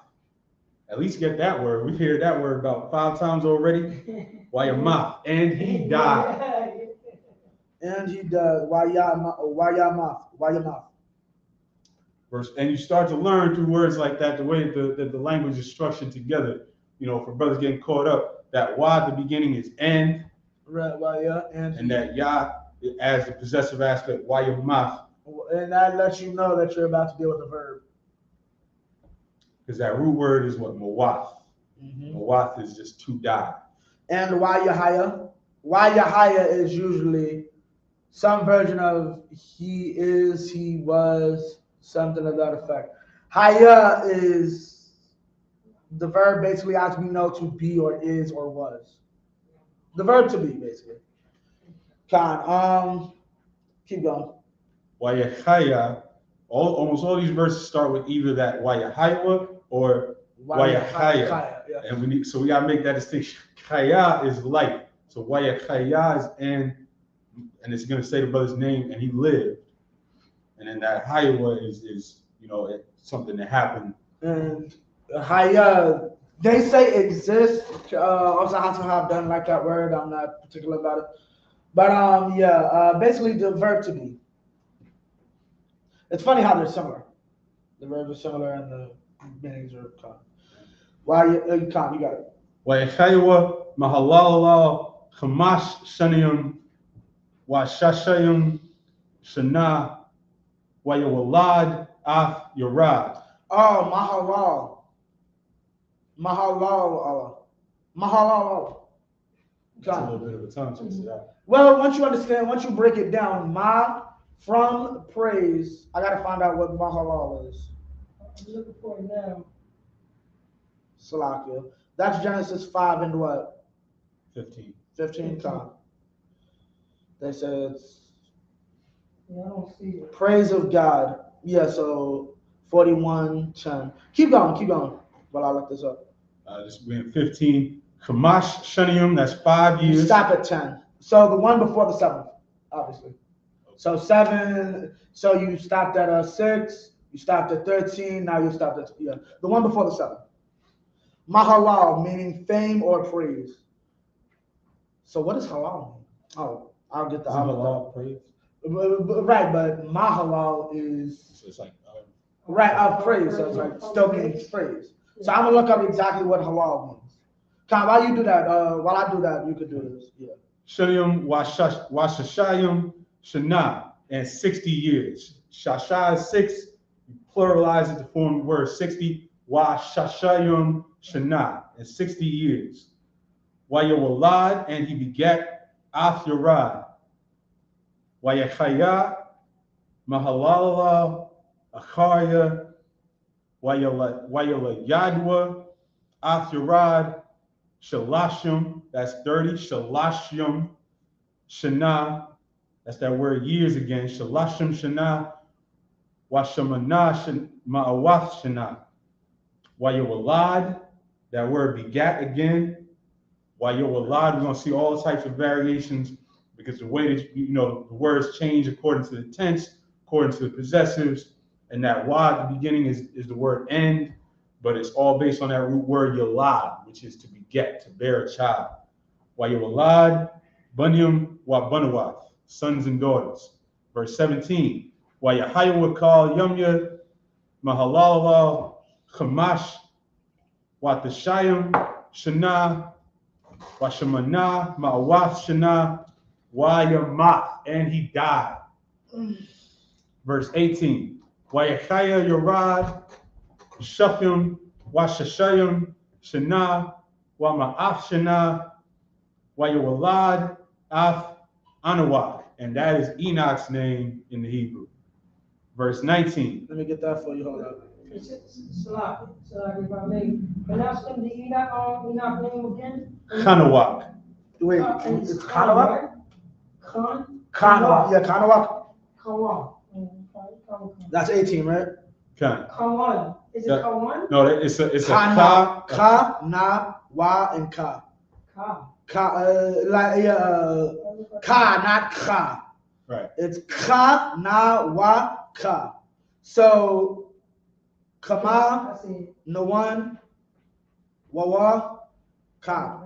Speaker 1: At least get that word. We've heard that word about 5 times already. Wayamath. And he died.
Speaker 2: And he died. Wayamath.
Speaker 1: And you start to learn through words like that, the way the language is structured together. for brothers getting caught up, that Y at the beginning is and.
Speaker 2: Right, well, yeah,
Speaker 1: And that Ya as the possessive aspect, Y your mouth.
Speaker 2: And that lets you know that you're about to deal with a verb.
Speaker 1: Because that root word is what? Mawath. Mawath is just to die.
Speaker 2: And Y Yahaya is usually some version of he is, he was, something of that effect. Haya is the verb basically as we know to be or is or was. The verb to be, basically. Keep going.
Speaker 1: Wayahaya, almost all these verses start with either that Wayahaya or Wayahaya.
Speaker 2: Yeah.
Speaker 1: And so we gotta make that distinction. Chaya is light. So Wayahaya is and it's gonna say the brother's name and he lived. And then that Hayawa is it's something that happened.
Speaker 2: And Haya, they say exist. Also, I've done like that word. I'm not particular about it. But basically the verb to be. It's funny how they're similar. The verbs are similar and the meanings are common. You got it.
Speaker 1: Wayahaya mahalala chamash shaniyum wa shashayum shana wayawalad af yarad.
Speaker 2: Oh, mahalal. Mahalal. Mahalal.
Speaker 1: It's a little bit of a tongue twister. That.
Speaker 2: Well, once you break it down, from praise, I gotta find out what mahalal is.
Speaker 3: I'm looking for it now.
Speaker 2: Salakia. That's Genesis 5 and what?
Speaker 1: 15.
Speaker 2: 15 time. They say it's
Speaker 3: Yeah, I don't see it.
Speaker 2: praise of God. Yeah, so 41:10. Keep going. While I look this up.
Speaker 1: This will be in 15. Kamash Shanium, that's 5 years.
Speaker 2: You stop at 10. So the one before the 7th, obviously. So 7, so you stopped at 6, you stopped at 13, now you stopped at, the one before the 7th. Mahalal, meaning fame or praise. So what does halal mean? Oh, I'll get the
Speaker 1: halal praise.
Speaker 2: Right, but mahalal is
Speaker 1: so it's like
Speaker 2: right of praise. So it's like still means praise. So I'm gonna look up exactly what halal means. While you do that, while I do that, you could do this. Yeah.
Speaker 1: Shanium washashayim shana, and 60 years. Shasha is 6. You pluralize it to form the word 60. Washashayim shana, and 60 years. Wayawalad, and he begat Af Yarad. Wayachaya, Mahalala, Acharya, Wayala Yadwa, Af Yarad, Shalashim, that's 30. Shalashim, Shana, that's that word years again. Shalashim Shana, Washamana Ma'awath Shana. Wayawalad, that word begat again. Wayawalad, we're going to see all types of variations because the way that, the words change according to the tense, according to the possessives, and that wa at the beginning is the word end, but it's all based on that root word yalad, which is to beget, to bear a child. Wayawalad, bunyum wa bunawath, sons and daughters. Verse 17, Wayahayawakal yumya mahalala chamash watashayim shana washamana ma'awath shana wayamath, and he died. Verse 18, Wayachaya Yorad Shafim Washashayim Shana Wama'af Shana Wayawalad Af Anawak, and that is Enoch's name in the Hebrew. Verse 19.
Speaker 2: Let me get that for you. Hold up.
Speaker 3: Salak, if I may pronounce them the Enoch name again.
Speaker 1: Chanawak.
Speaker 2: Wait, it's Kanawak?
Speaker 3: Kanawak.
Speaker 2: Yeah, Kanawak.
Speaker 3: Kawan.
Speaker 2: That's 18, right?
Speaker 3: Kawan. Is it Kawan?
Speaker 1: No, it's a
Speaker 2: Ka, na, wa, and ka.
Speaker 3: Ka.
Speaker 2: Ka, not ka.
Speaker 1: Right.
Speaker 2: It's ka, na, wa, ka. So, kama, nawan, wawa, ka.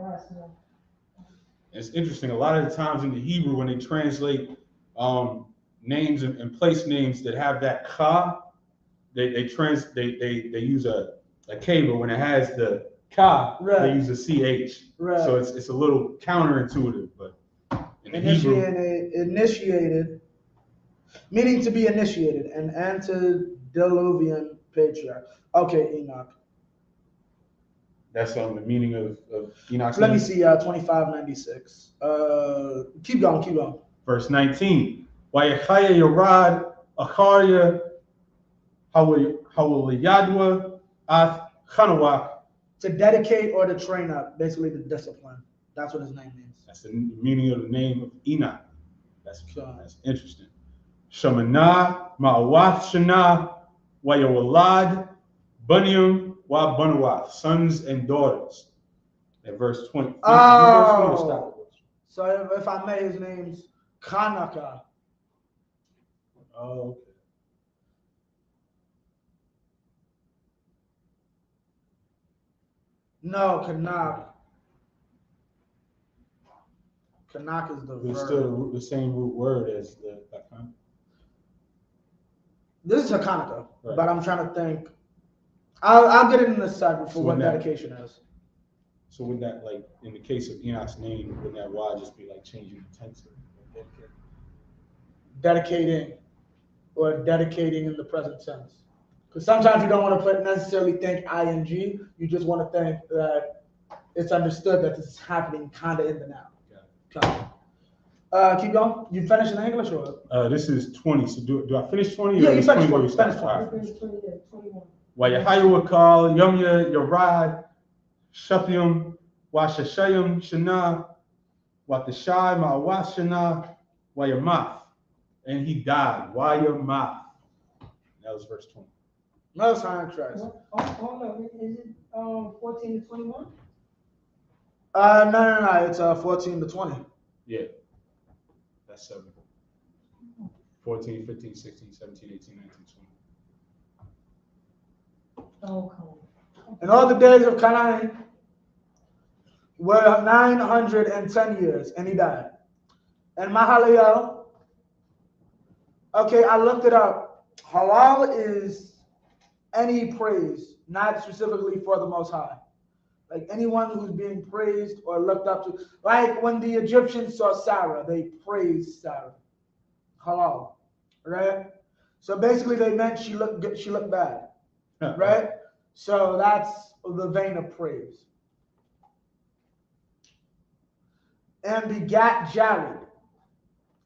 Speaker 1: It's interesting. A lot of the times in the Hebrew, when they translate names and place names that have that ka, they use a K, but when it has the Ka,
Speaker 2: Right.
Speaker 1: they use a CH.
Speaker 2: Right.
Speaker 1: So it's a little counterintuitive, but in the Hebrew,
Speaker 2: initiated, meaning to be initiated, an antediluvian patriarch. Okay, Enoch.
Speaker 1: that's the meaning of Enoch's
Speaker 2: Let me
Speaker 1: name.
Speaker 2: see, 2596. Keep going.
Speaker 1: Verse 19. Wayachaya Yorad Acharya Hawaliyadwa Ath Chanawak.
Speaker 2: To dedicate or to train up, basically the discipline. That's what his name means.
Speaker 1: That's the meaning of the name of Enoch. That's interesting. Shamanah Ma'awath Shana Wayawalad Bunyam Wa Bunawath, sons and daughters. At verse 20.
Speaker 2: Oh, so if I may, his name's Kanaka.
Speaker 1: Oh, okay.
Speaker 2: No, Kanak. Kanak is the
Speaker 1: It's
Speaker 2: verb.
Speaker 1: still the same root word as the Hakan.
Speaker 2: This is Hakanaka,
Speaker 1: Right.
Speaker 2: but I'm trying to think. I'll get it in a second for
Speaker 1: So
Speaker 2: what
Speaker 1: that-
Speaker 2: dedication is.
Speaker 1: So would that, like, in the case of Enoch's name, would that Y just be like changing the tense?
Speaker 2: Dedicating or dedicating in the present tense. Because sometimes you don't want to necessarily think ing, you just want to think that it's understood that this is happening kind of in the now. Keep going. You finished in English or?
Speaker 1: This is 20. So do I finish 20?
Speaker 2: Yeah,
Speaker 1: or
Speaker 2: you
Speaker 1: is
Speaker 2: finished
Speaker 1: 20 where
Speaker 2: 20.
Speaker 1: we start?
Speaker 2: Finish 20.
Speaker 1: All right.
Speaker 3: Verse 21.
Speaker 1: Wayahayu Wakal, Yumya Yarad, Shapyum, Washashayum, Shana, Watashai, Ma'awashana, Wayamath. And he died. Wayamath. That was verse 20.
Speaker 2: No, it's not interesting.
Speaker 3: Hold on, is it 14 to 21?
Speaker 2: No. It's 14 to 20.
Speaker 1: Yeah. That's 7. 14, 15, 16, 17, 18, 19, 20.
Speaker 3: Okay.
Speaker 2: And all the days of Canaan were 910 years, and he died. And Mahalalel, okay, I looked it up. Halal is any praise, not specifically for the Most High. Like anyone who's being praised or looked up to. Like when the Egyptians saw Sarah, they praised Sarah. Halal, right? So basically they meant she looked good, she looked bad, right? So that's the vein of praise. And begat Jared,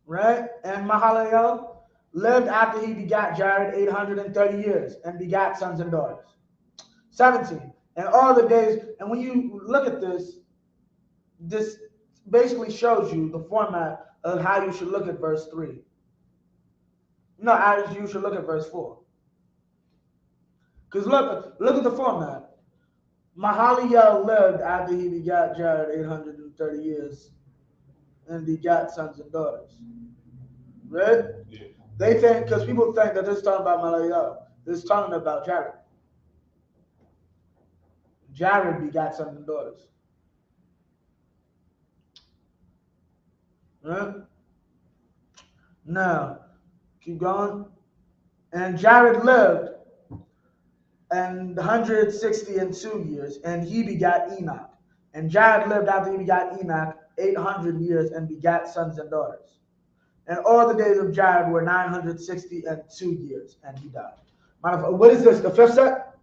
Speaker 2: right? And Mahalalel lived after he begat Jared 830 years and begat sons and daughters. 17. And all the days, and when you look at this, this basically shows you the format of how you should look at verse 3. No, as you should look at verse 4. Because look at the format. Mahalalel lived after he begat Jared 830 years and begat sons and daughters. Right?
Speaker 1: Yeah.
Speaker 2: They think, because people think that this is talking about Mahalalel. This is talking about Jared. Jared begat sons and daughters. Right? Now, keep going. And Jared lived and 162 years, and he begat Enoch. And Jared lived after he begat Enoch 800 years and begat sons and daughters. And all the days of Jared were 962 years, and he died. What is this, the fifth set?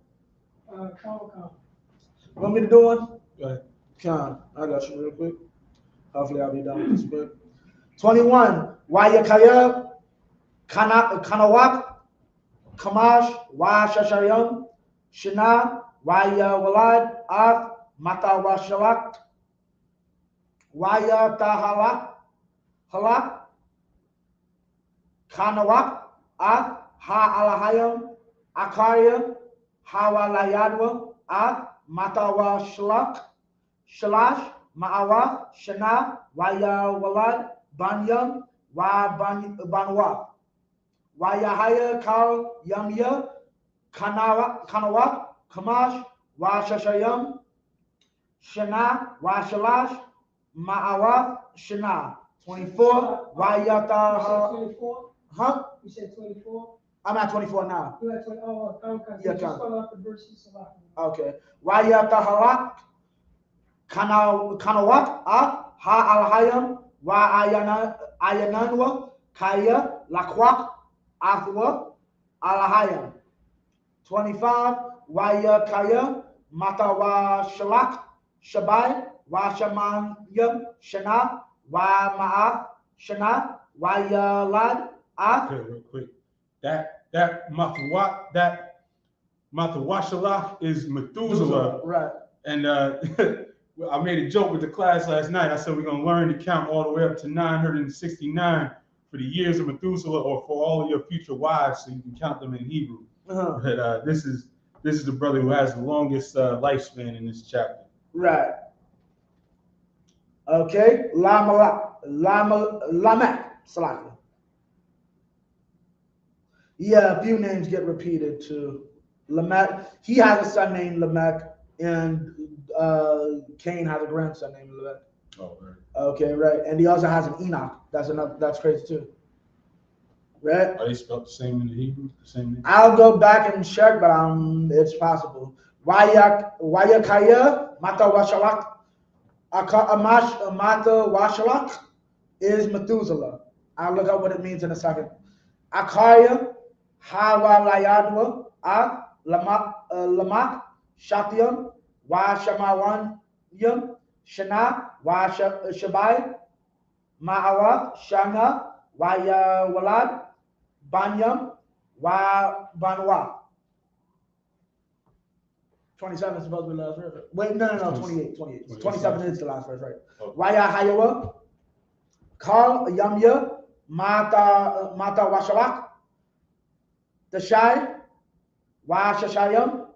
Speaker 2: Want me to do one?
Speaker 1: Go ahead.
Speaker 2: Come, I got you real quick. Hopefully I'll be done with this quick. 21. Wayakaya, Kanawak, Kamash, Washashayam, Shana, Waya Walad, Ath, Matawashalak, Waya Tahalak, Halak, Kanawak, Ath, Ha Alahayam, Akaria, Hawalayadwa, Ath, Matawashalak, Shalash, Ma'awa, Shana, Waya Walad, Banyam, Wa Banwa, Wayahaya Kal Yamya, Kanawak, Kamash, Wa Shashayam, Shana, Wa Shalash, Ma'awa, Shana. 24, Wayata.
Speaker 3: 24?
Speaker 2: Huh?
Speaker 3: You said 24?
Speaker 2: I'm at 24 now.
Speaker 3: You at 20? Oh, okay.
Speaker 2: Yeah,
Speaker 3: Just
Speaker 2: come.
Speaker 3: start off the verses.
Speaker 2: Okay. Wayatahalak kanawat ha alhayam wa ayananwa kaya lakwak athwa alhayam. 25. Waya kaya matawa shalak shabai wa shamanyam shana wa ma'ath shana waya lad ath.
Speaker 1: Okay, real quick. That Matawashalach is Methuselah.
Speaker 2: Right.
Speaker 1: And I made a joke with the class last night. I said we're gonna learn to count all the way up to 969 for the years of Methuselah, or for all of your future wives, so you can count them in Hebrew. But this is the brother who has the longest lifespan in this chapter.
Speaker 2: Right. Okay. Lamech. Salaki. Yeah, a few names get repeated too. Lamech. He has a son named Lamech, and Cain has a grandson named Lamech.
Speaker 1: Oh, right.
Speaker 2: Okay, right. And he also has an Enoch. That's crazy too. Right?
Speaker 1: Are they spelled the same in the Hebrew? The same name?
Speaker 2: I'll go back and check, but it's possible. Wayakaya Mata Washalak Mata Washalak is Methuselah. I'll look up what it means in a second. Akaya Hawalayadwa Lamak Shatiam Wa Shamawanyam Shana Wa Shabai Ma'awath Shana Waya Walad Banyam Wa Banwa. 27 is supposed to be the last verse. Wait, no, 28. 27 is the last verse, right?
Speaker 1: Okay.
Speaker 2: Waya Hayawa Kal Yamya Mata Washalak Tashai Wa Shashayam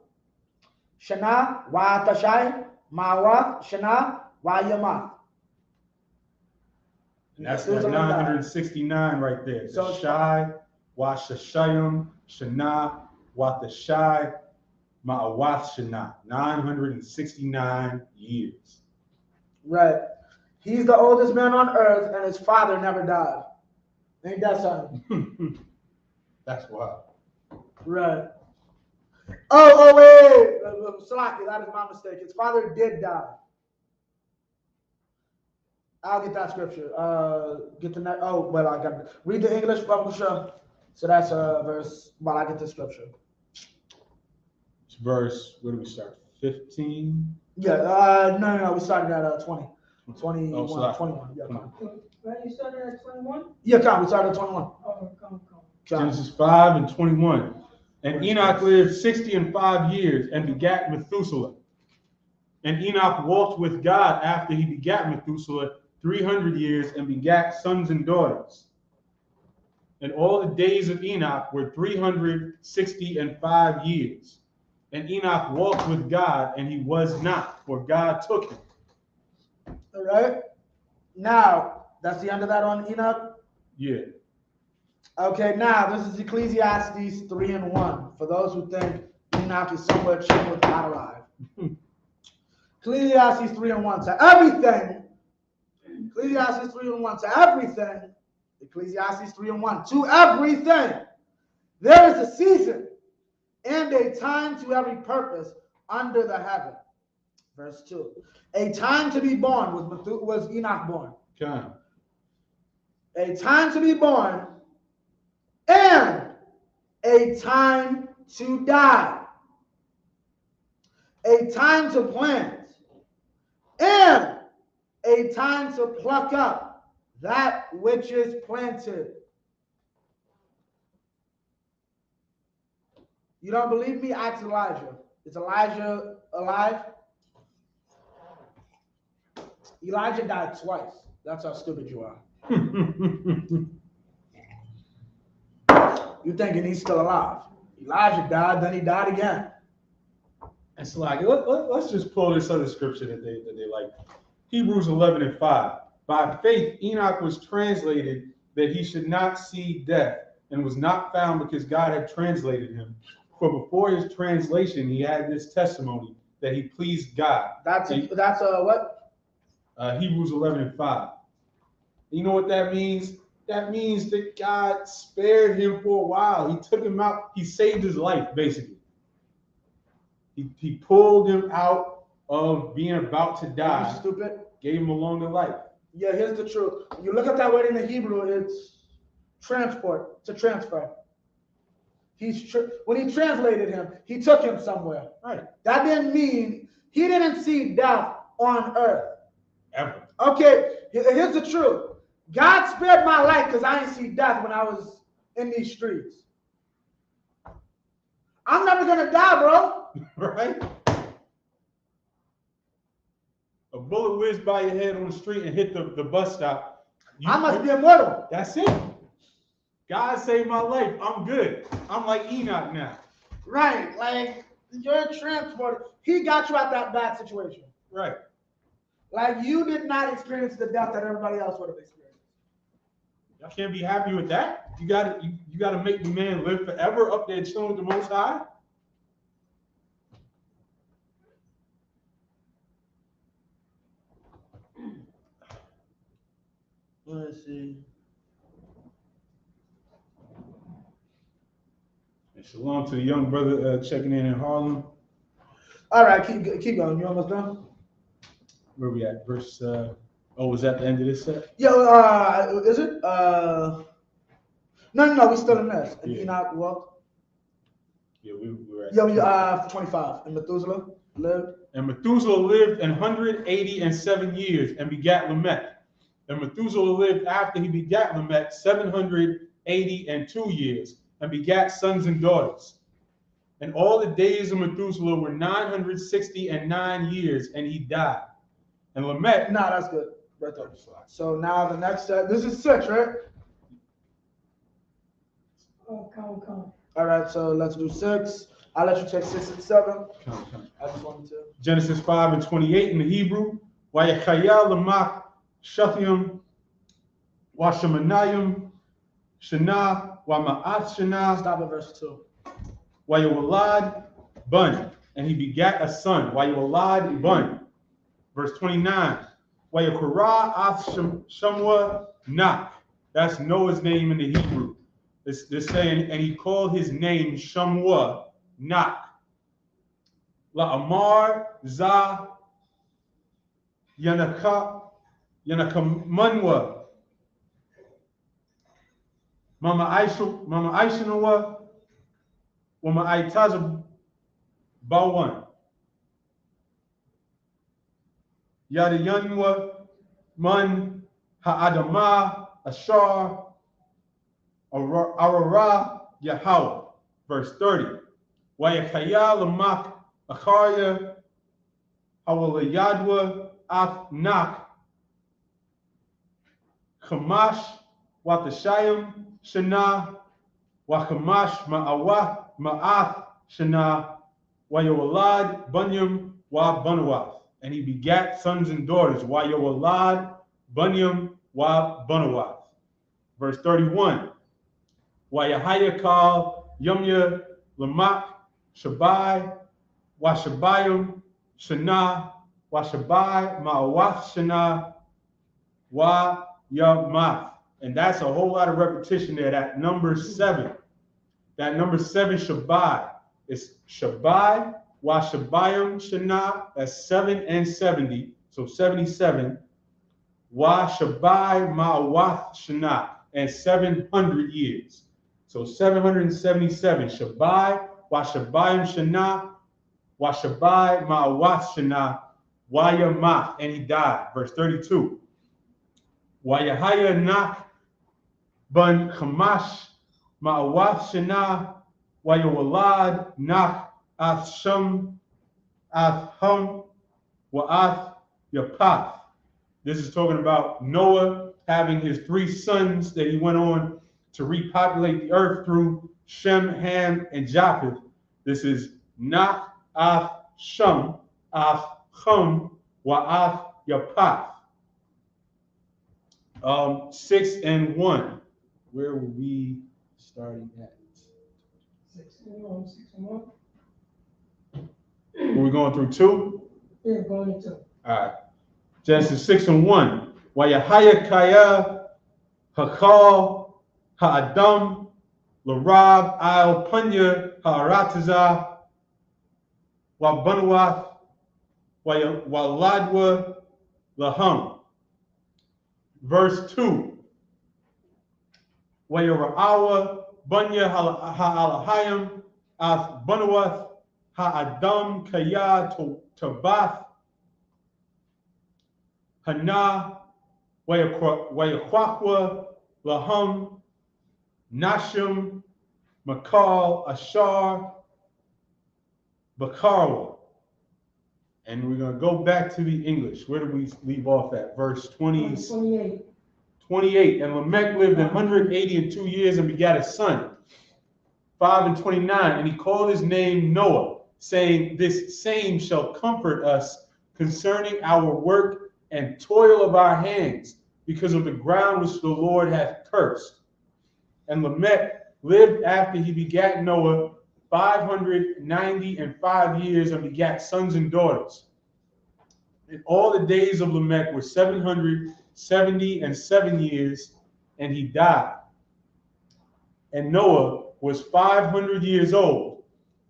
Speaker 2: Shana Wa Tashai Mawa Shana Wa Yama.
Speaker 1: And that's that 969 right there.
Speaker 2: So
Speaker 1: Shai, Wa Shashayim, Shana, Wa Tashai, Ma'awath Shana. 969 years.
Speaker 2: Right. He's the oldest man on earth, and his father never died. Ain't that something?
Speaker 1: That's wild.
Speaker 2: Right. Oh, wait. Salaki, that is my mistake. His father did die. I'll get that scripture. Get the next. Oh, well, I got it. Read the English publisher. So that's verse. While I get the scripture.
Speaker 1: It's verse. Where do we start? 15.
Speaker 2: Yeah. No. We started at 20. 21.
Speaker 1: Oh,
Speaker 2: 21. Yeah. Come.
Speaker 3: Right, you started at 21?
Speaker 2: Yeah. Come. We started at 21.
Speaker 3: Oh, come.
Speaker 1: Genesis 5 and 21. And Enoch lived 60 and 5 years and begat Methuselah. And Enoch walked with God after he begat Methuselah 300 years and begat sons and daughters. And all the days of Enoch were 360 and 5 years. And Enoch walked with God, and he was not, for God took him.
Speaker 2: All right. Now, that's the end of that on Enoch?
Speaker 1: Yeah.
Speaker 2: Okay, now this is Ecclesiastes 3 and 1. For those who think Enoch is somewhere chilling with God alive. Ecclesiastes 3 and 1 to everything. Ecclesiastes 3 and 1 to everything. Ecclesiastes 3 and 1 to everything. There is a season and a time to every purpose under the heaven. Verse 2. A time to be born was Enoch born.
Speaker 1: Okay.
Speaker 2: A time to be born and a time to die. A time to plant and a time to pluck up that which is planted. You don't believe me? Ask Elijah. Is Elijah alive? Elijah died twice. That's how stupid you are. You're thinking he's still alive. Elijah died, then he died again.
Speaker 1: It's like, let's just pull this other scripture that they like. Hebrews 11 and 5. By faith, Enoch was translated that he should not see death, and was not found because God had translated him. For before his translation, he had this testimony that he pleased God.
Speaker 2: That's what?
Speaker 1: Hebrews 11 and 5. You know what that means? that means that God spared him for a while. He took him out. He saved his life, basically. He pulled him out of being about to die.
Speaker 2: You stupid.
Speaker 1: Gave him a longer life.
Speaker 2: Yeah, here's the truth. You look at that word in the Hebrew, it's transport. It's a transfer. When he translated him, he took him somewhere.
Speaker 1: Right.
Speaker 2: That didn't mean he didn't see death on earth.
Speaker 1: Ever.
Speaker 2: Okay, here's the truth. God spared my life because I didn't see death when I was in these streets. I'm never gonna die, bro.
Speaker 1: Right? A bullet whizzed by your head on the street and hit the bus stop.
Speaker 2: I must be immortal.
Speaker 1: That's it. God saved my life. I'm good. I'm like Enoch now.
Speaker 2: Right, like you're transported. He got you out that bad situation.
Speaker 1: Right.
Speaker 2: Like you did not experience the death that everybody else would have experienced.
Speaker 1: Y'all can't be happy with that. You gotta make the man live forever up there chilling with the Most High.
Speaker 2: Let's see.
Speaker 1: And shalom to the young brother checking in Harlem.
Speaker 2: All right, keep going. You almost done?
Speaker 1: Where we at? Verse. Was that the end of this set?
Speaker 2: Yeah. Is it? No. We still in this.
Speaker 1: Yeah.
Speaker 2: Enoch walked.
Speaker 1: Yeah, we're at.
Speaker 2: Yeah, we 25. And Methuselah lived.
Speaker 1: And Methuselah lived 187 years and begat Lamech. And Methuselah lived after he begat Lamech 782 years and begat sons and daughters. And all the days of Methuselah were 969 years, and he died. And Lamech.
Speaker 2: Nah, that's good. Right there. So now the next set. This is 6, right?
Speaker 3: Oh, come.
Speaker 2: All right, so let's do 6. I'll let you take 6 and 7.
Speaker 1: Come.
Speaker 2: I just wanted to.
Speaker 1: Genesis 5:28 in the Hebrew. Vayachaya Lamech Shathium Washamanayim Shana Wama'at Shana.
Speaker 2: Stop at verse 2.
Speaker 1: Wayawalad Bun, and he begat a son. Wayawalad Bun. Verse 29. Wayakura Ath Shamwa Nak. That's Noah's name in the Hebrew. They're saying, and he called his name Shamwa Nak. La Amar Za Yanakamanwa. Mama Aishanawa. Wama Aitaza Bawan. Yada Yanwa Man Ha'adama Ashar Arara Yahweh. Verse 30. Wayakaya Lamak Akarya Hawalayadwa Afnak Kamash Watashayim Shana Wakamash Ma'awah Ma'ath Shana Wayawalad Bunyam Wa Bunawath. And he begat sons and daughters. Wayawalad Bunyam Wa Bunawath. Verse 31. Wayahayakal Yumya Lamak Shabai Washabayim Shana Washabai Ma'awath Shana Wa Yamath. And that's a whole lot of repetition there. That number 7. That number 7, Shabai. It's Shabai, Washabayim Shana. That's 7 and 70. So 77. Washabai Ma'awath Shana. And 700 years. So 777. Shabai, Washabayim Shana. Washabai Ma'awath Shana. Wayamath. And he died. Verse 32. Wayahaya Nak Bun Kamash Ma'awath Shana Wayawalad Nak Ath Shum Ath Hum Wa'ath Yapath. This is talking about Noah having his 3 sons that he went on to repopulate the earth through Shem, Ham, and Japheth. This is Nak Ath Shum Ath Hum Wa'ath Yapath. 6 and 1. Where were we starting at?
Speaker 3: 6 and 1.
Speaker 1: Were we going through 2?
Speaker 3: Yeah, going to.
Speaker 1: All right. Genesis 6 and 1. Wayahaya Kaya Hakal Ha'adam Larab Al Punya Ha'arataza Wabanuath Waladwa Laham. Verse 2. Wayara'awa Bunya Ha'alahayim Ath Banuath Ha'adam Kaya Tabath Hana Wayakwakwa Laham Nashim Makal Ashar Bakarwa. And we're going to go back to the English. Where did we leave off at? Verse 28. 28. And Lamech lived 182 years and begat a son. 5 and 29. And he called his name Noah, saying, this same shall comfort us concerning our work and toil of our hands, because of the ground which the Lord hath cursed. And Lamech lived after he begat Noah 595 years and begat sons and daughters. And all the days of Lamech were 777 years, and he died. And Noah was 500 years old,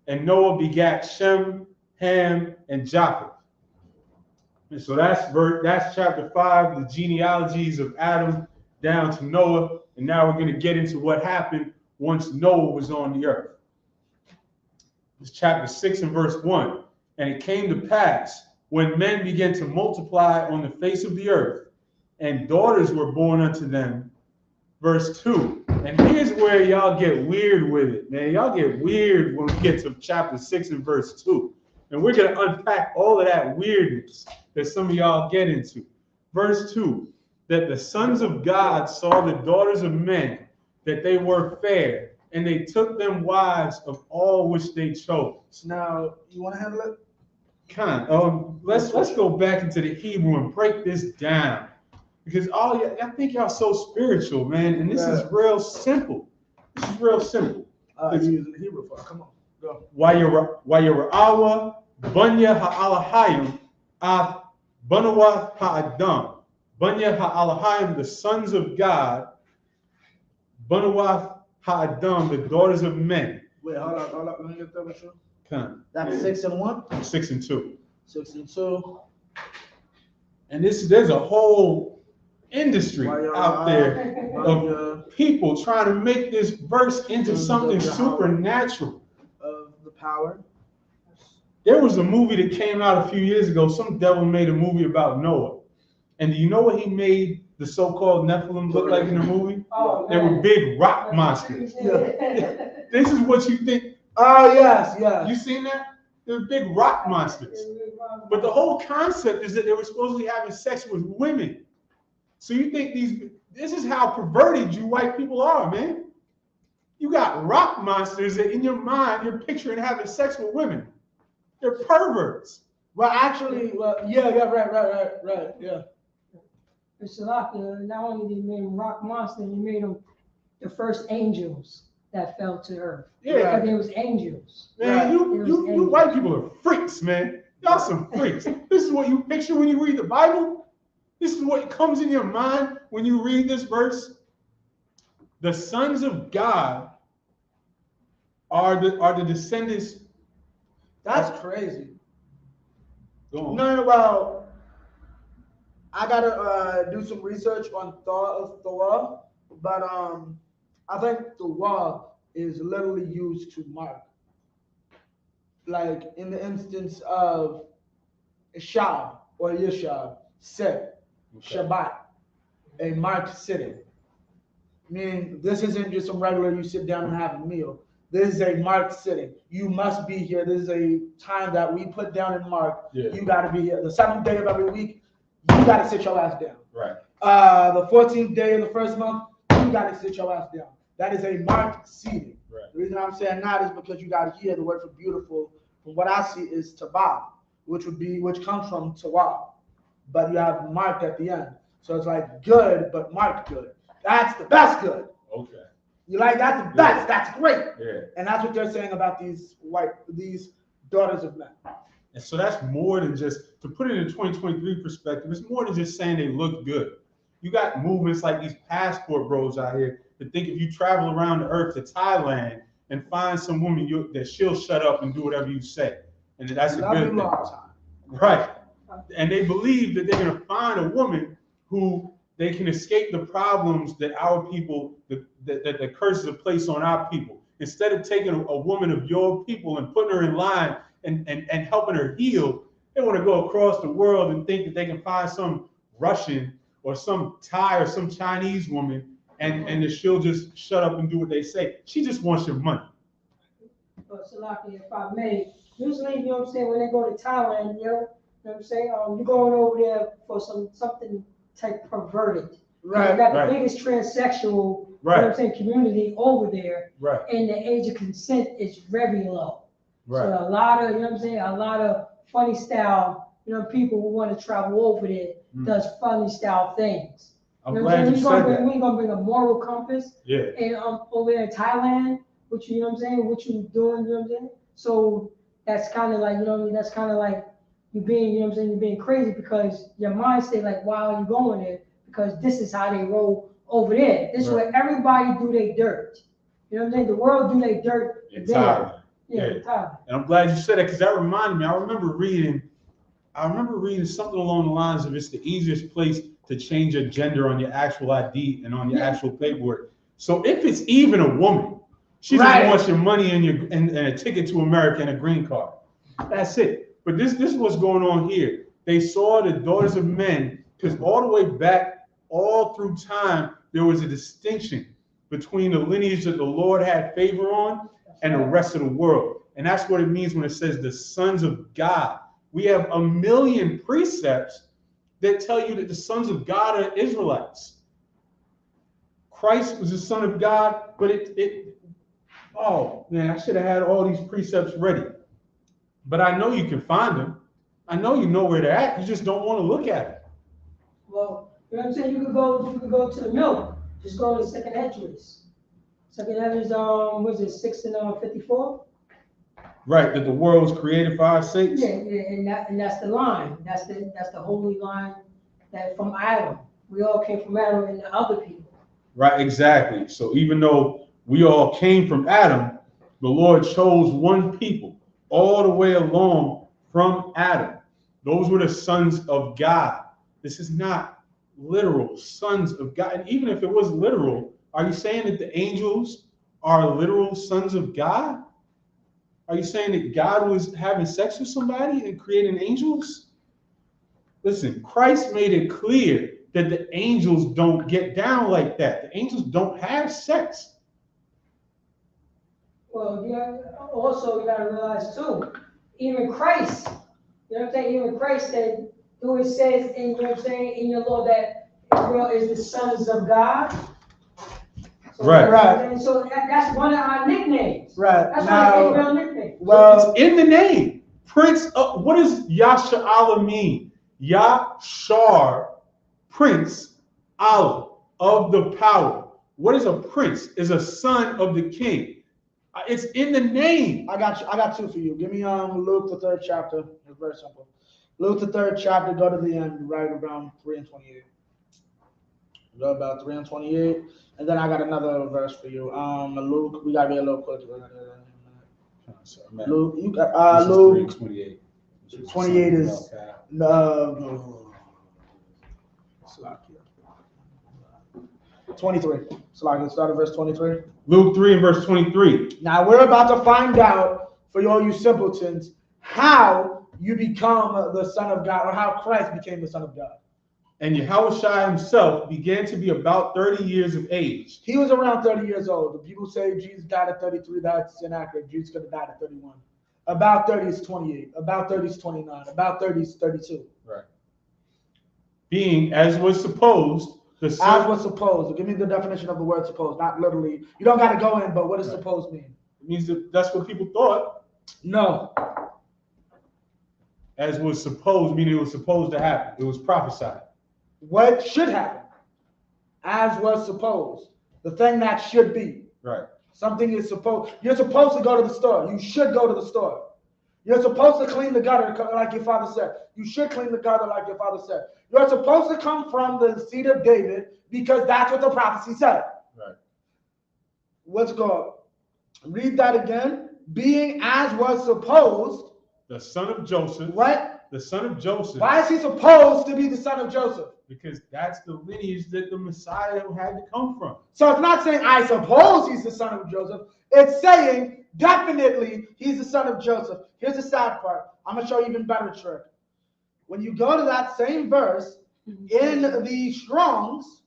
Speaker 1: and Noah begat Shem, Ham, and Japheth. And so that's chapter 5, the genealogies of Adam down to Noah. And now we're going to get into what happened once Noah was on the earth. It's chapter 6 and verse 1. And it came to pass, when men began to multiply on the face of the earth, and daughters were born unto them. Verse 2. And here's where y'all get weird with it, man. Y'all get weird when we get to chapter 6 and verse 2. And we're going to unpack all of that weirdness that some of y'all get into. Verse 2. That the sons of God saw the daughters of men, that they were fair, and they took them wives of all which they chose.
Speaker 2: Now, you want to handle it?
Speaker 1: Let's go back into the Hebrew and break this down, because I think y'all so spiritual, man, and this is real simple. This is real simple.
Speaker 2: You're using the Hebrew for it. Come on, go.
Speaker 1: Wayara'awa Bunya Ha'alahayim Ath Banuath Ha'adam. Bunya Ha'alahayim, the sons of God. Banuath Ha'adam, the daughters of men.
Speaker 2: Wait, hold up. Let me get that with you.
Speaker 1: That's
Speaker 2: 6 and 1?
Speaker 1: 6 and 2.
Speaker 2: 6 and 2.
Speaker 1: And there's a whole industry out there of people trying to make this verse into something supernatural.
Speaker 2: Of the power.
Speaker 1: There was a movie that came out a few years ago. Some devil made a movie about Noah. And do you know what he made the so-called Nephilim look like in the movie?
Speaker 3: Oh,
Speaker 1: they were big rock monsters. This is what you think.
Speaker 2: Oh, yes.
Speaker 1: You seen that? They're big rock monsters. But the whole concept is that they were supposedly having sex with women. So you think this is how perverted you white people are, man. You got rock monsters that in your mind you're picturing having sex with women. They're perverts.
Speaker 2: Well, actually, right, yeah.
Speaker 3: Mr. Locke, not only did he make them rock monsters, he made them the first angels that fell to earth.
Speaker 1: Yeah.
Speaker 3: Because they was angels.
Speaker 1: Man, you white people are freaks, man. Y'all some freaks. This is what you picture when you read the Bible. This is what comes in your mind when you read this verse. The sons of God are the descendants.
Speaker 2: That's crazy.
Speaker 1: Go on.
Speaker 2: No, well, I gotta do some research on Thor, but I think Thor is literally used to mark, like in the instance of Shab or Yeshab, Set, Shabbat, a marked sitting. Meaning this isn't just some regular you sit down and have a meal. This is a marked sitting. You must be here. This is a time that we put down and mark. Yeah. You got to be here. The 7th day of every week, you got to sit your ass down.
Speaker 1: Right.
Speaker 2: The 14th day of the first month, you got to sit your ass down. That is a marked seating. Right. The reason I'm saying that is because you got to hear the word for beautiful. From what I see is tabah, which comes from tawab, but you have marked at the end. So it's like good, but marked good. That's the best good.
Speaker 1: Okay.
Speaker 2: You like that's the best.
Speaker 1: Yeah.
Speaker 2: That's great.
Speaker 1: Yeah.
Speaker 2: And that's what they're saying about these daughters of men.
Speaker 1: And so that's more than just, to put it in a 2023 perspective, it's more than just saying they look good. You got movements like these passport bros out here that think if you travel around the earth to Thailand and find some woman that she'll shut up and do whatever you say, and that's a good thing. Right. And they believe that they're going to find a woman who they can escape the problems that our people, that the curses are placed on our people. Instead of taking a woman of your people and putting her in line and helping her heal, they want to go across the world and think that they can find some Russian or some Thai or some Chinese woman and that she'll just shut up and do what they say. She just wants your money.
Speaker 3: But Salaki, if I may, usually, you know what I'm saying, when they go to Thailand, you know what I'm saying, you're going over there for something type perverted.
Speaker 2: Right.
Speaker 3: You got the biggest transsexual, you know what I'm saying, community over there.
Speaker 1: Right.
Speaker 3: And the age of consent is very low.
Speaker 1: Right.
Speaker 3: So a lot of, you know what I'm saying, a lot of funny style, you know, people who want to travel over there does funny style things.
Speaker 1: I'm
Speaker 3: you know
Speaker 1: glad you said that.
Speaker 3: We ain't gonna bring a moral compass.
Speaker 1: Yeah.
Speaker 3: And over there in Thailand, what you know what I'm saying, what you doing, you know what I'm saying? So that's kind of like, you know what I mean, that's kind of like you being, you know what I'm saying, you're being crazy because your mind say like, why are you going there? Because this is how they roll over there. This is where everybody do their dirt. You know what I'm saying? The world do their dirt there. Yeah.
Speaker 1: And I'm glad you said that because that reminded me. I remember reading something along the lines of it's the easiest place to change your gender on your actual ID and on your actual paperwork. So if it's even a woman, she just wants your money and a ticket to America and a green card. That's it. But this is what's going on here. They saw the daughters of men because all the way back, all through time, there was a distinction between the lineage that the Lord had favor on and the rest of the world. And that's what it means when it says the sons of God. We have a million precepts that tell you that the sons of God are Israelites. Christ was the son of God, but oh man, I should have had all these precepts ready. But I know you can find them. I know you know where they're at. You just don't want to look at it.
Speaker 3: Well, you know what I'm saying? You could go to the milk. Just go to the second Esdras. Second Esdras, what is it, 6 and 54?
Speaker 1: Right, that the world was created for our sakes.
Speaker 3: Yeah, and that's the line. That's the holy line that from Adam. We all came from Adam and the other people. Right,
Speaker 1: exactly. So even though we all came from Adam, the Lord chose one people all the way along from Adam. Those were the sons of God. This is not literal sons of God. And even if it was literal, are you saying that the angels are literal sons of God? Are you saying that God was having sex with somebody and creating angels? Listen, Christ made it clear that the angels don't get down like that. The angels don't have sex.
Speaker 3: Well, also you gotta realize too, even Christ, you know what I'm saying? Even Christ said, it says in, you know what I'm saying, in your law that Israel is the sons of God. So,
Speaker 1: right.
Speaker 3: And so that's one of our nicknames.
Speaker 2: Right.
Speaker 3: That's one of Israel's nicknames.
Speaker 1: Well, it's in the name. Prince of, what does Yasha Allah mean? Yashar, Prince Allah of the power. What is a prince? Is a son of the king. It's in the name.
Speaker 2: I got two for you. Give me Luke the 3rd chapter. It's very simple. Luke the 3rd chapter, go to the end, right around 3 and 28. Go about 3 and 28. And then I got another verse for you. Luke, we gotta be a little quick. Luke, you got Luke 28. 28 is no. 23. So I can start at verse 23.
Speaker 1: Luke 3 and verse 23.
Speaker 2: Now we're about to find out for all you simpletons how you become the son of God, or how Christ became the son of God.
Speaker 1: And Yahushua himself began to be about 30 years of age.
Speaker 2: He was around 30 years old. The people say Jesus died at 33. That's inaccurate. Jesus could have died at 31. About 30 is 28. About 30 is 29. About 30 is 32.
Speaker 1: Right. Being, as was supposed, the son.
Speaker 2: As was supposed. Give me the definition of the word supposed, not literally. You don't got to go in, but what does supposed mean?
Speaker 1: It means that that's what people thought.
Speaker 2: No.
Speaker 1: As was supposed, meaning it was supposed to happen. It was prophesied.
Speaker 2: What should happen? As was supposed. The thing that should be.
Speaker 1: Right.
Speaker 2: Something is supposed. You're supposed to go to the store. You should go to the store. You're supposed to clean the gutter like your father said. You should clean the gutter like your father said. You're supposed to come from the seed of David because that's what the prophecy said.
Speaker 1: Right.
Speaker 2: Let's go. Read that again. Being as was supposed.
Speaker 1: The son of Joseph.
Speaker 2: What?
Speaker 1: The son of Joseph.
Speaker 2: Why is he supposed to be the son of Joseph?
Speaker 1: Because that's the lineage that the Messiah had to come from.
Speaker 2: So it's not saying, I suppose he's the son of Joseph. It's saying, definitely, he's the son of Joseph. Here's the sad part. I'm going to show you even better trick. When you go to that same verse in the Strongs,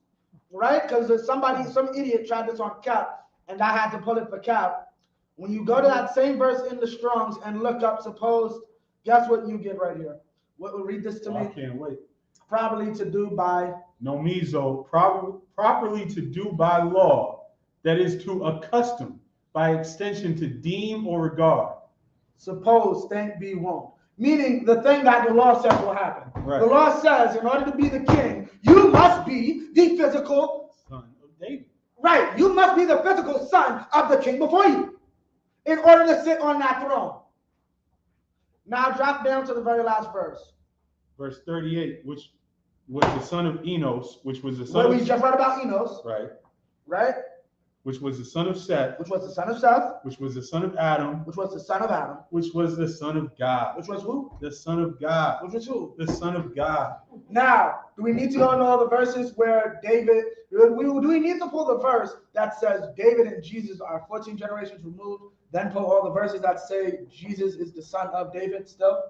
Speaker 2: right? Because some idiot tried this on Cap, and I had to pull it for Cap. When you go to that same verse in the Strongs and look up supposed, guess what you get right here? We'll read this to me.
Speaker 1: I can't wait.
Speaker 2: Properly to do by
Speaker 1: Nomizo, properly to do by law, that is to accustom, by extension to deem or regard.
Speaker 2: Suppose, think, be, won't. Meaning the thing that the law says will happen.
Speaker 1: Right.
Speaker 2: The law says in order to be the king, you must be the physical
Speaker 1: son of David.
Speaker 2: Right. You must be the physical son of the king before you in order to sit on that throne. Now drop down to the very last verse.
Speaker 1: Verse 38, which was the son of Enos, which was the son
Speaker 2: What
Speaker 1: of...
Speaker 2: we just read about Enos.
Speaker 1: Right.
Speaker 2: Right?
Speaker 1: Which was the son of Seth.
Speaker 2: Which was the son of Seth.
Speaker 1: Which was the son of Adam.
Speaker 2: Which was the son of Adam.
Speaker 1: Which was the son of God.
Speaker 2: Which was who?
Speaker 1: The son of God.
Speaker 2: Which was who?
Speaker 1: The son of God.
Speaker 2: Now, do we need to go into all the verses where David, do we need to pull the verse that says David and Jesus are 14 generations removed, then pull all the verses that say Jesus is the son of David still?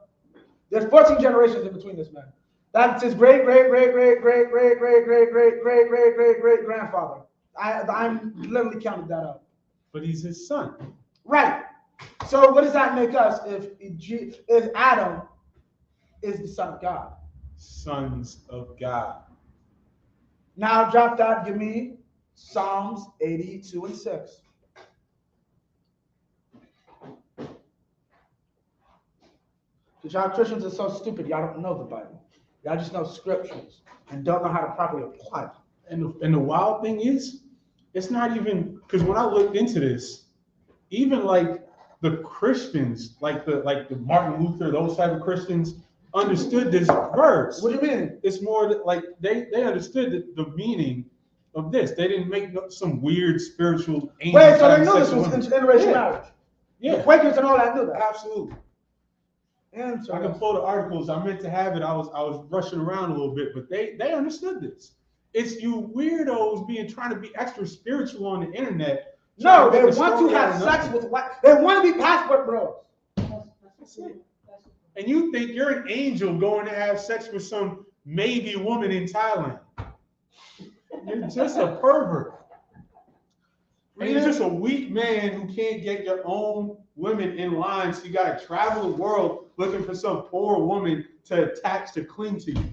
Speaker 2: There's 14 generations in between this man. That's his great grandfather. I'm literally counted that out.
Speaker 1: But he's his son.
Speaker 2: Right. So what does that make us if Adam is the son of God?
Speaker 1: Sons of God.
Speaker 2: Now drop that. Give me Psalms 82 and 6. Because y'all Christians are so stupid, y'all don't know the Bible. Y'all just know scriptures and don't know how to properly apply them.
Speaker 1: And the wild thing is, it's not even, because when I looked into this, even like the Christians, like the Martin Luther, those type of Christians, understood this verse.
Speaker 2: What do you mean?
Speaker 1: It's more like they understood the meaning of this. They didn't make some weird spiritual.
Speaker 2: Wait, so they knew this was interracial marriage?
Speaker 1: Yeah.
Speaker 2: The Quakers and all that knew that.
Speaker 1: Absolutely. I can pull the articles. I meant to have it. I was rushing around a little bit, but they understood this. It's you weirdos trying to be extra spiritual on the internet.
Speaker 2: No, they want to have sex with white. They want to be passport bros.
Speaker 1: That's it. And you think you're an angel going to have sex with some maybe woman in Thailand. You're just a pervert. And you're just a weak man who can't get your own women in line, so you got to travel the world looking for some poor woman to attach to cling to you.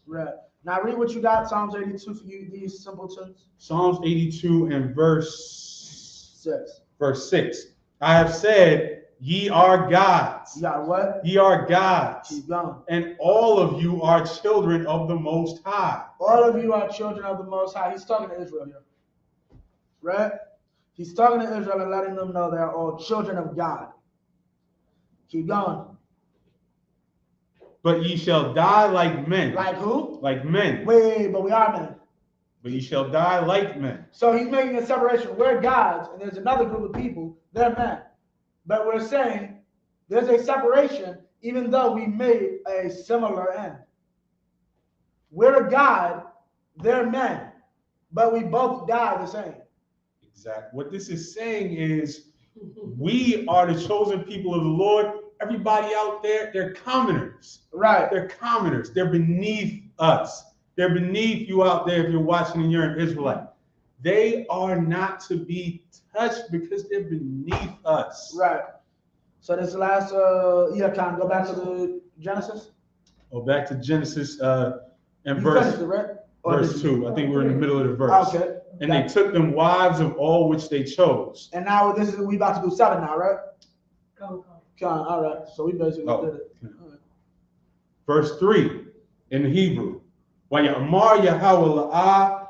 Speaker 2: Right. Now read what you got, Psalms 82 for you, these simpletons.
Speaker 1: Psalms 82 and verse
Speaker 2: 6.
Speaker 1: Verse 6. I have said, ye are gods.
Speaker 2: You got what?
Speaker 1: Ye are gods.
Speaker 2: Keep going.
Speaker 1: And all of you are children of the Most High.
Speaker 2: All of you are children of the Most High. He's talking to Israel here. Right? He's talking to Israel and letting them know they're all children of God. Keep going.
Speaker 1: But ye shall die like men.
Speaker 2: Like who?
Speaker 1: Like men.
Speaker 2: Wait, but we are men.
Speaker 1: But ye shall die like men.
Speaker 2: So he's making a separation. We're gods, and there's another group of people, they're men. But we're saying there's a separation, even though we made a similar end. We're a God, they're men, but we both die the same.
Speaker 1: Exactly. What this is saying is we are the chosen people of the Lord. Everybody out there, they're commoners.
Speaker 2: Right.
Speaker 1: They're commoners. They're beneath us. They're beneath you out there if you're watching and you're an Israelite. They are not to be touched because they're beneath us.
Speaker 2: Right. So this last, Khan, go back to the Genesis.
Speaker 1: Oh, back to Genesis and
Speaker 2: verse
Speaker 1: 2. I think we're in the middle of the verse.
Speaker 2: Okay.
Speaker 1: And they took them wives of all which they chose.
Speaker 2: And now we about to do 7 now, right?
Speaker 3: Come.
Speaker 2: All right. So we basically did it.
Speaker 1: Right. Verse 3 in the Hebrew. Wayamar Yahweh La'ah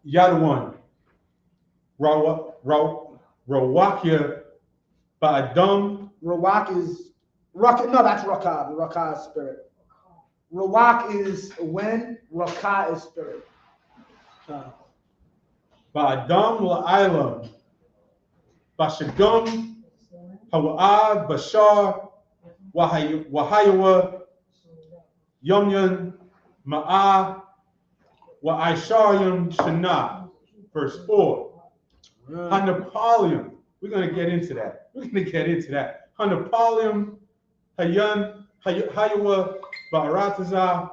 Speaker 1: Yadawan. Rawakya Ba'adam.
Speaker 2: Rawak is No, that's Rakah. Rakah is spirit. Ruach is wind. Rakah is spirit.
Speaker 1: Ba'adam la'aylam. Bashagum. Hawa'ad. Bashar. Wahayawa. Yomyan. Ma'ah. Wa'aisharyam Shana. Verse 4. Hanapolium. We're going to get into that. Hanapolium. Hayan. Hayawa. Ba'arataza.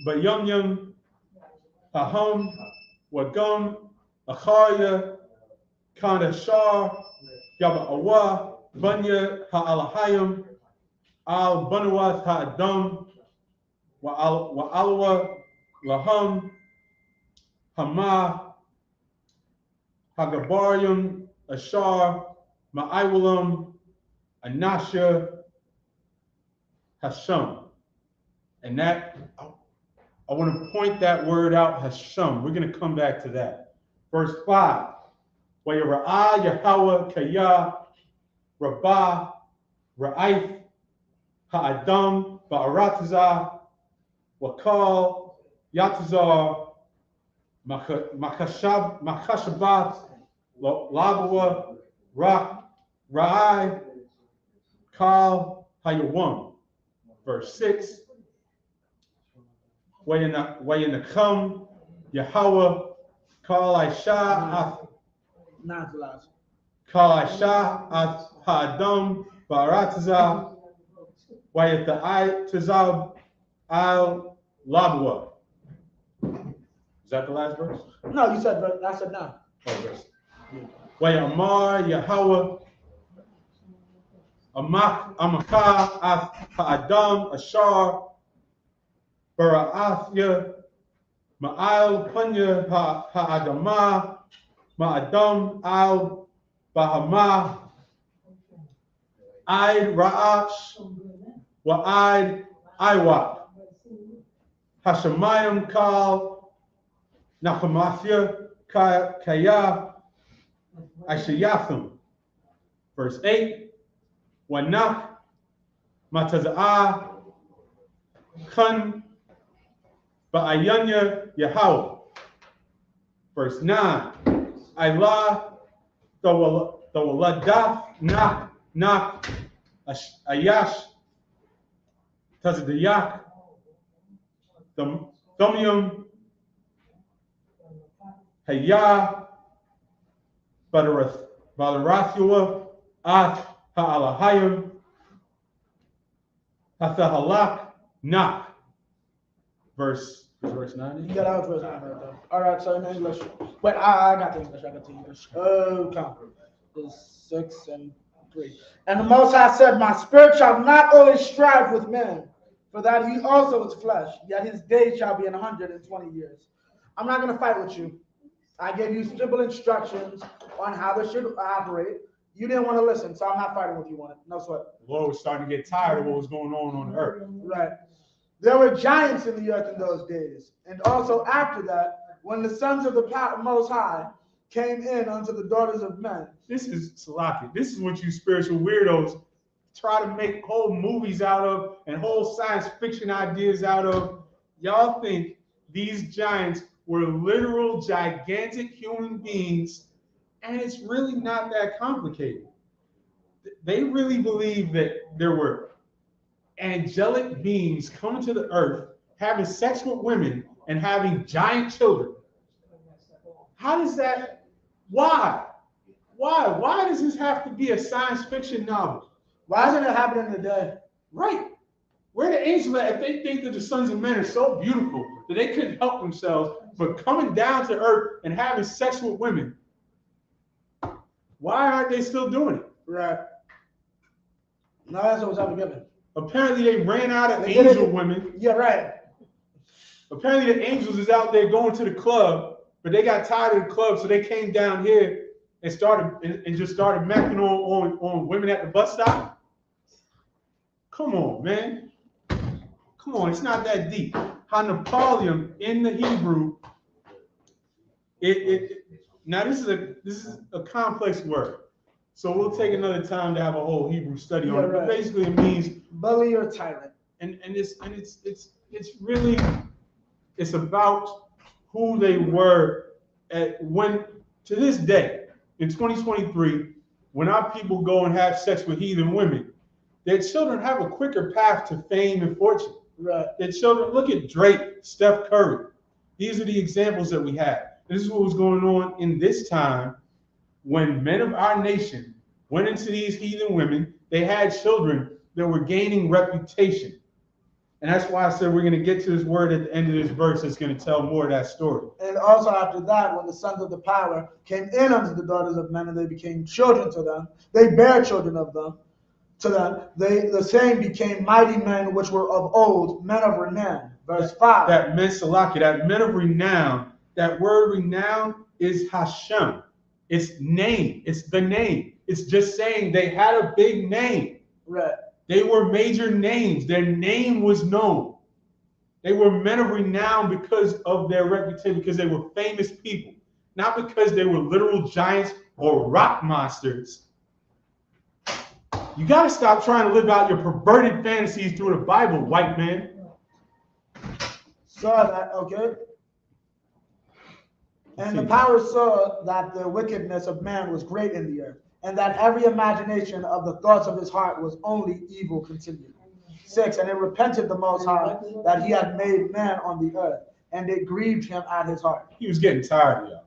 Speaker 1: Bayumyam. Aham. Wagum. Acharya. Kanashar. Yaba'awa. Bunya. Ha'alahayim. Al Banuwath Ha'adam. Wa'alawa. Laham. Hama. Hagabarium. Ashar. Ma'iwalam. Anasha. Hashem. And that, I want to point that word out, Hashem. We're going to come back to that. Verse 5. Wayara'ah Yahweh Kaya Rabbah Ra'if Ha'adam Ba'aratazah Wakal Yatazar Makashabat Labawa Ra'ai Kal Hayawam. Verse 6. Wayanakam Yahweh Kal Aisha Ha'adam Ba'aratazah Wayata'ai Tazab Al Labwa. Is that the last verse?
Speaker 2: No, you said, but I said no.
Speaker 1: Oh, verse. Wayamar Yahweh Amakah Ha'adam Ashar Bara'athya Ma'al Punya Ha'adamah Ma'adam Al Bahama Aid Ra'ash Wa'aid Iwak Hashemayim Kal Nachamathya Kaya Ashayathim. Verse 8. Wanak Mataza'ah Kun Ba'ayanya Yahweh. Verse 9. Aylah Tawaladah Nak Ayash Tazadayak Thomium Hayah Badarathua Ath Ha'alahayim Hathahalak Nak. Verse 9.
Speaker 2: You got out verse 9 right there. All right, so in English. Wait, I got the English. Count. It's 6 and 3. And the Most High said, my spirit shall not always strive with man, for that he also is flesh, yet his days shall be 120 years. I'm not going to fight with you. I gave you simple instructions on how this should operate. You didn't want to listen, so I'm not fighting with you on it. No sweat.
Speaker 1: The Lord was starting to get tired of what was going on the earth.
Speaker 2: Right. There were giants in the earth in those days. And also after that, when the sons of the Most High came in unto the daughters of men.
Speaker 1: This is Salaki. This is what you spiritual weirdos try to make whole movies out of and whole science fiction ideas out of. Y'all think these giants were literal gigantic human beings, and it's really not that complicated. They really believe that there were angelic beings coming to the earth, having sex with women, and having giant children. How does that? Why? Why does this have to be a science fiction novel?
Speaker 2: Why isn't it happening today?
Speaker 1: Right. Where the angels at if they think that the sons of men are so beautiful that they couldn't help themselves but coming down to earth and having sex with women? Why aren't they still doing it?
Speaker 2: Right. No answer was ever given.
Speaker 1: Apparently they ran out of angel women.
Speaker 2: Yeah, right.
Speaker 1: Apparently the angels is out there going to the club, but they got tired of the club, so they came down here and just started macking on women at the bus stop. Come on, man. Come on, it's not that deep. Napoleon in the Hebrew, now this is a complex word. So we'll take another time to have a whole Hebrew study on
Speaker 2: Yeah,
Speaker 1: it. But
Speaker 2: right.
Speaker 1: basically, it means
Speaker 2: Bully or tyrant.
Speaker 1: and it's really it's about who they were at when to this day in 2023 when our people go and have sex with heathen women, their children have a quicker path to fame and fortune.
Speaker 2: Right.
Speaker 1: Their children, look at Drake, Steph Curry. These are the examples that we have. This is what was going on in this time when men of our nation went into these heathen women. They had children that were gaining reputation. And that's why I said we're going to get to this word at the end of this verse that's going to tell more of that story.
Speaker 2: And also after that, when the sons of the power came in unto the daughters of men, and they became children to them, they bare children of them to them. The same became mighty men which were of old, men of renown. Verse 5.
Speaker 1: That men Salaki, that men of renown, that word renown is Hashem. It's name. It's the name. It's just saying they had a big name.
Speaker 2: Right.
Speaker 1: They were major names. Their name was known. They were men of renown because of their reputation, because they were famous people, not because they were literal giants or rock monsters. You got to stop trying to live out your perverted fantasies through the Bible, white man.
Speaker 2: Saw that, okay? And the power saw that the wickedness of man was great in the earth, and that every imagination of the thoughts of his heart was only evil continued. 6. And it repented the Most High that he had made man on the earth, and it grieved him at his heart.
Speaker 1: He was getting tired of y'all.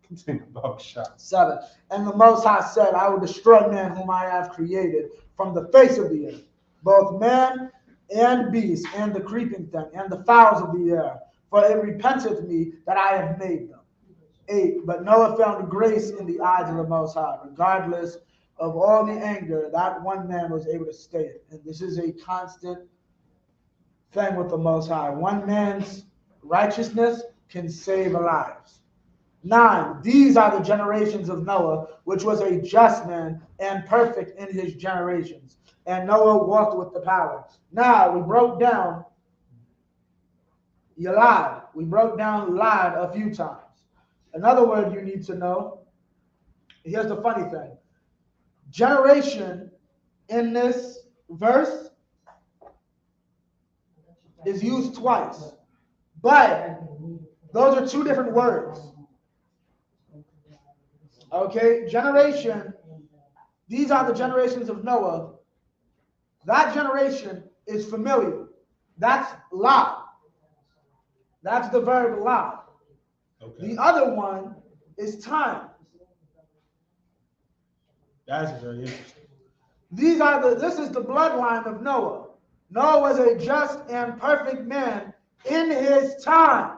Speaker 1: Continue about shots.
Speaker 2: 7. And the Most High said, I will destroy man whom I have created from the face of the earth, both man and beast, and the creeping thing, and the fowls of the air, for it repenteth me that I have made them. 8. But Noah found grace in the eyes of the Most High, regardless of all the anger that one man was able to stay it. And this is a constant thing with the Most High. One man's righteousness can save lives. 9. These are the generations of Noah, which was a just man and perfect in his generations. And Noah walked with the power. Now, we broke down, you lied. We broke down lied a few times. Another word you need to know, here's the funny thing. Generation in this verse is used twice, but those are two different words. Okay, generation, these are the generations of Noah. That generation is familiar. That's lie. That's the verb lie. Okay. The other one is time.
Speaker 1: That's very interesting.
Speaker 2: This is the bloodline of Noah. Noah was a just and perfect man in his time.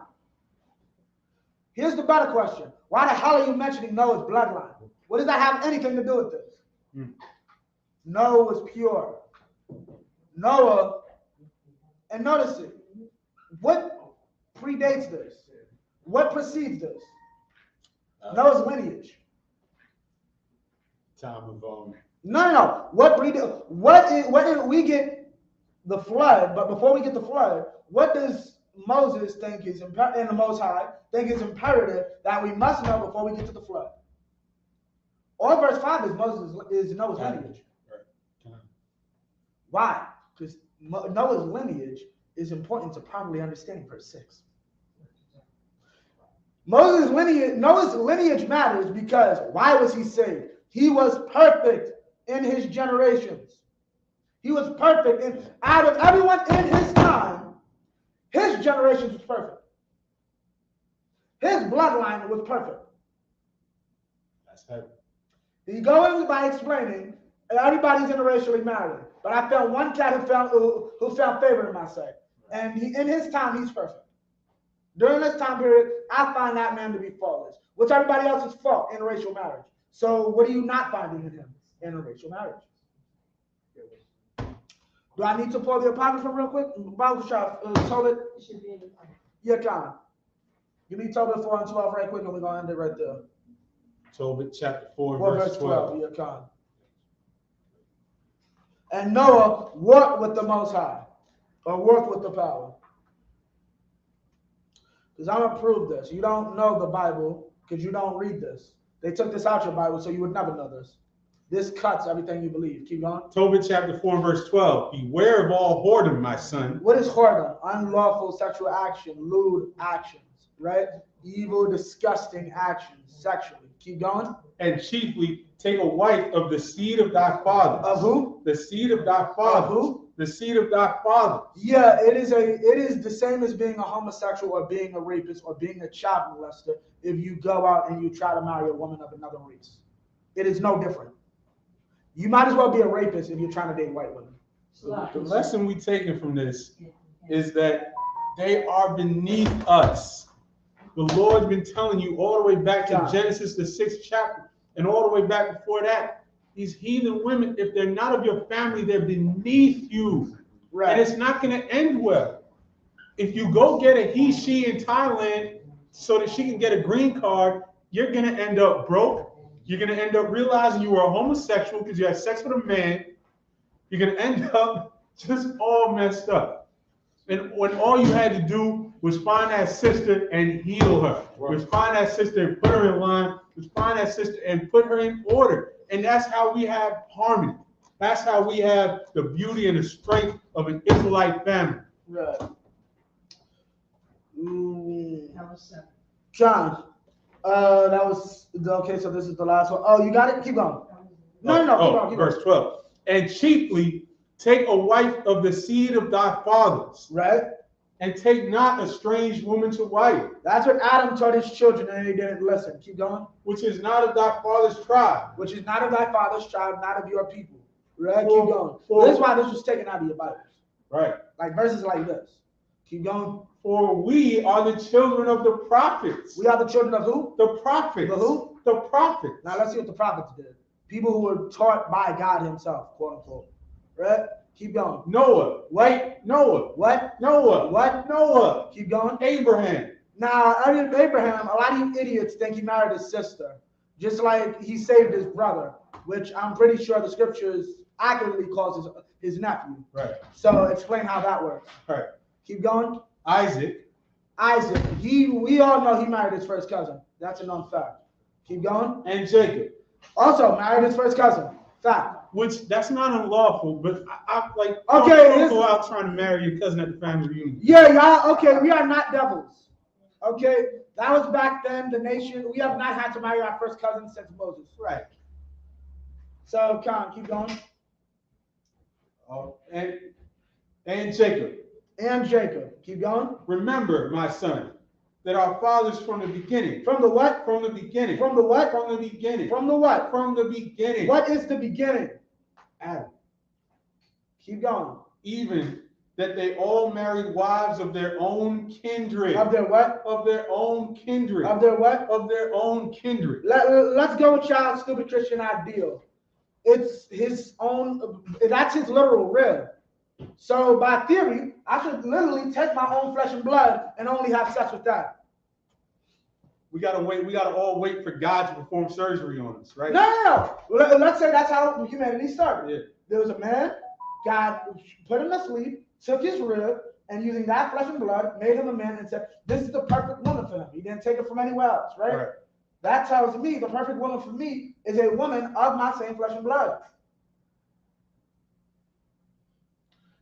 Speaker 2: Here's the better question. Why the hell are you mentioning Noah's bloodline? What does that have anything to do with this? Noah was pure. Noah, and notice it. What predates this? What precedes this? Noah's lineage.
Speaker 1: Time of
Speaker 2: No. What we get the flood, but before we get the flood, what does Moses think is in the Most High think is imperative that we must know before we get to the flood? All verse 5 is Noah's lineage.
Speaker 1: Right.
Speaker 2: Why? Because Noah's lineage is important to properly understanding verse 6. Noah's lineage matters because why was he saved? He was perfect in his generations. He was perfect. And out of everyone in his time, his generations was perfect. His bloodline was perfect.
Speaker 1: That's heavy.
Speaker 2: He goes by explaining everybody's interracially married. But I found one cat who found favor in my sight. And in his time, he's perfect. During this time period, I find that man to be faultless. What's everybody else's fault? Interracial marriage. So what are you not finding in him? Interracial marriage. Do I need to pull the Apocrypha real quick? Bible shop, Tobit. Yeah, Con. Give me Tobit 4 and 12 right quick, and we're going to end it right there.
Speaker 1: Tobit chapter 4
Speaker 2: verse 12. Yeah, Con. And Noah walked with the Most High, or worked with the power. Because I'm going to prove this. You don't know the Bible because you don't read this. They took this out your Bible, so you would never know this. This cuts everything you believe. Keep going.
Speaker 1: Tobit chapter 4 and verse 12. Beware of all whoredom, my son.
Speaker 2: What is whoredom? Unlawful sexual action, lewd actions, right? Evil, disgusting actions, sexually. Keep going.
Speaker 1: And chiefly take a wife of the seed of thy fathers.
Speaker 2: Of who?
Speaker 1: The seed of thy fathers.
Speaker 2: Of who?
Speaker 1: The seed of thy fathers.
Speaker 2: Yeah, it is the same as being a homosexual or being a rapist or being a child molester if you go out and you try to marry a woman of another race. It is no different. You might as well be a rapist if you're trying to date white women.
Speaker 1: The lesson we taken from this is that they are beneath us. The Lord's been telling you all the way back to Genesis, the 6th chapter, and all the way back before that. These heathen women, if they're not of your family, they're beneath you. Right. And it's not going to end well. If you go get a he, she in Thailand so that she can get a green card, you're going to end up broke. You're going to end up realizing you were a homosexual because you had sex with a man. You're going to end up just all messed up. And when all you had to do was find that sister and heal her, was find that sister and put her in line, was find that sister and put her in order. And that's how we have harmony. That's how we have the beauty and the strength of an Israelite family.
Speaker 2: Right. John, that was okay. So this is the last one. Oh, you got it. Keep going. No. Keep going.
Speaker 1: Verse 12. And chiefly take a wife of the seed of thy fathers.
Speaker 2: Right.
Speaker 1: And take not a strange woman to wife.
Speaker 2: That's what Adam taught his children, and they didn't listen. Keep going.
Speaker 1: Which is not of thy father's tribe.
Speaker 2: Which is not of thy father's tribe, not of your people. Right? Keep going. This is why this was taken out of your Bibles.
Speaker 1: Right.
Speaker 2: Like verses like this. Keep going.
Speaker 1: For we are the children of the prophets.
Speaker 2: We are the children of who?
Speaker 1: The prophets.
Speaker 2: The who?
Speaker 1: The prophets.
Speaker 2: Now let's see what the prophets did. People who were taught by God himself, quote unquote. Right? Keep going.
Speaker 1: Noah.
Speaker 2: What?
Speaker 1: Noah.
Speaker 2: What?
Speaker 1: Noah.
Speaker 2: What?
Speaker 1: Noah.
Speaker 2: Keep going.
Speaker 1: Abraham.
Speaker 2: Now, Abraham, a lot of you idiots think he married his sister, just like he saved his brother, which I'm pretty sure the scriptures accurately calls his nephew.
Speaker 1: Right.
Speaker 2: So explain how that works.
Speaker 1: Right.
Speaker 2: Keep going.
Speaker 1: Isaac.
Speaker 2: We all know he married his first cousin. That's a known fact. Keep going.
Speaker 1: And Jacob.
Speaker 2: Also married his first cousin. Fact.
Speaker 1: Which that's not unlawful, but I like
Speaker 2: okay,
Speaker 1: don't go out trying to marry your cousin at the family reunion.
Speaker 2: Yeah, y'all. Okay, we are not devils. Okay, that was back then. The nation. We have not had to marry our first cousin since Moses.
Speaker 1: Right.
Speaker 2: So, keep going.
Speaker 1: Oh, and Jacob.
Speaker 2: And Jacob. Keep going.
Speaker 1: Remember, my son, that our fathers from the beginning.
Speaker 2: From the what?
Speaker 1: From the beginning.
Speaker 2: From the what?
Speaker 1: From the beginning.
Speaker 2: From the what?
Speaker 1: From the beginning.
Speaker 2: What is the beginning?
Speaker 1: Adam.
Speaker 2: Keep going.
Speaker 1: Even that they all married wives of their own kindred.
Speaker 2: Of their what?
Speaker 1: Of their own kindred.
Speaker 2: Of their what?
Speaker 1: Of their own kindred.
Speaker 2: Let's go with y'all's stupid Christian ideal. It's his own, that's his literal rib. So by theory, I should literally take my own flesh and blood and only have sex with that.
Speaker 1: We gotta wait. We gotta all wait for God to perform surgery on us, right?
Speaker 2: No. Let's say that's how humanity started.
Speaker 1: Yeah.
Speaker 2: There was a man, God put him to sleep, took his rib, and using that flesh and blood, made him a man and said, this is the perfect woman for him. He didn't take it from anywhere else, right? That tells me the perfect woman for me is a woman of my same flesh and blood.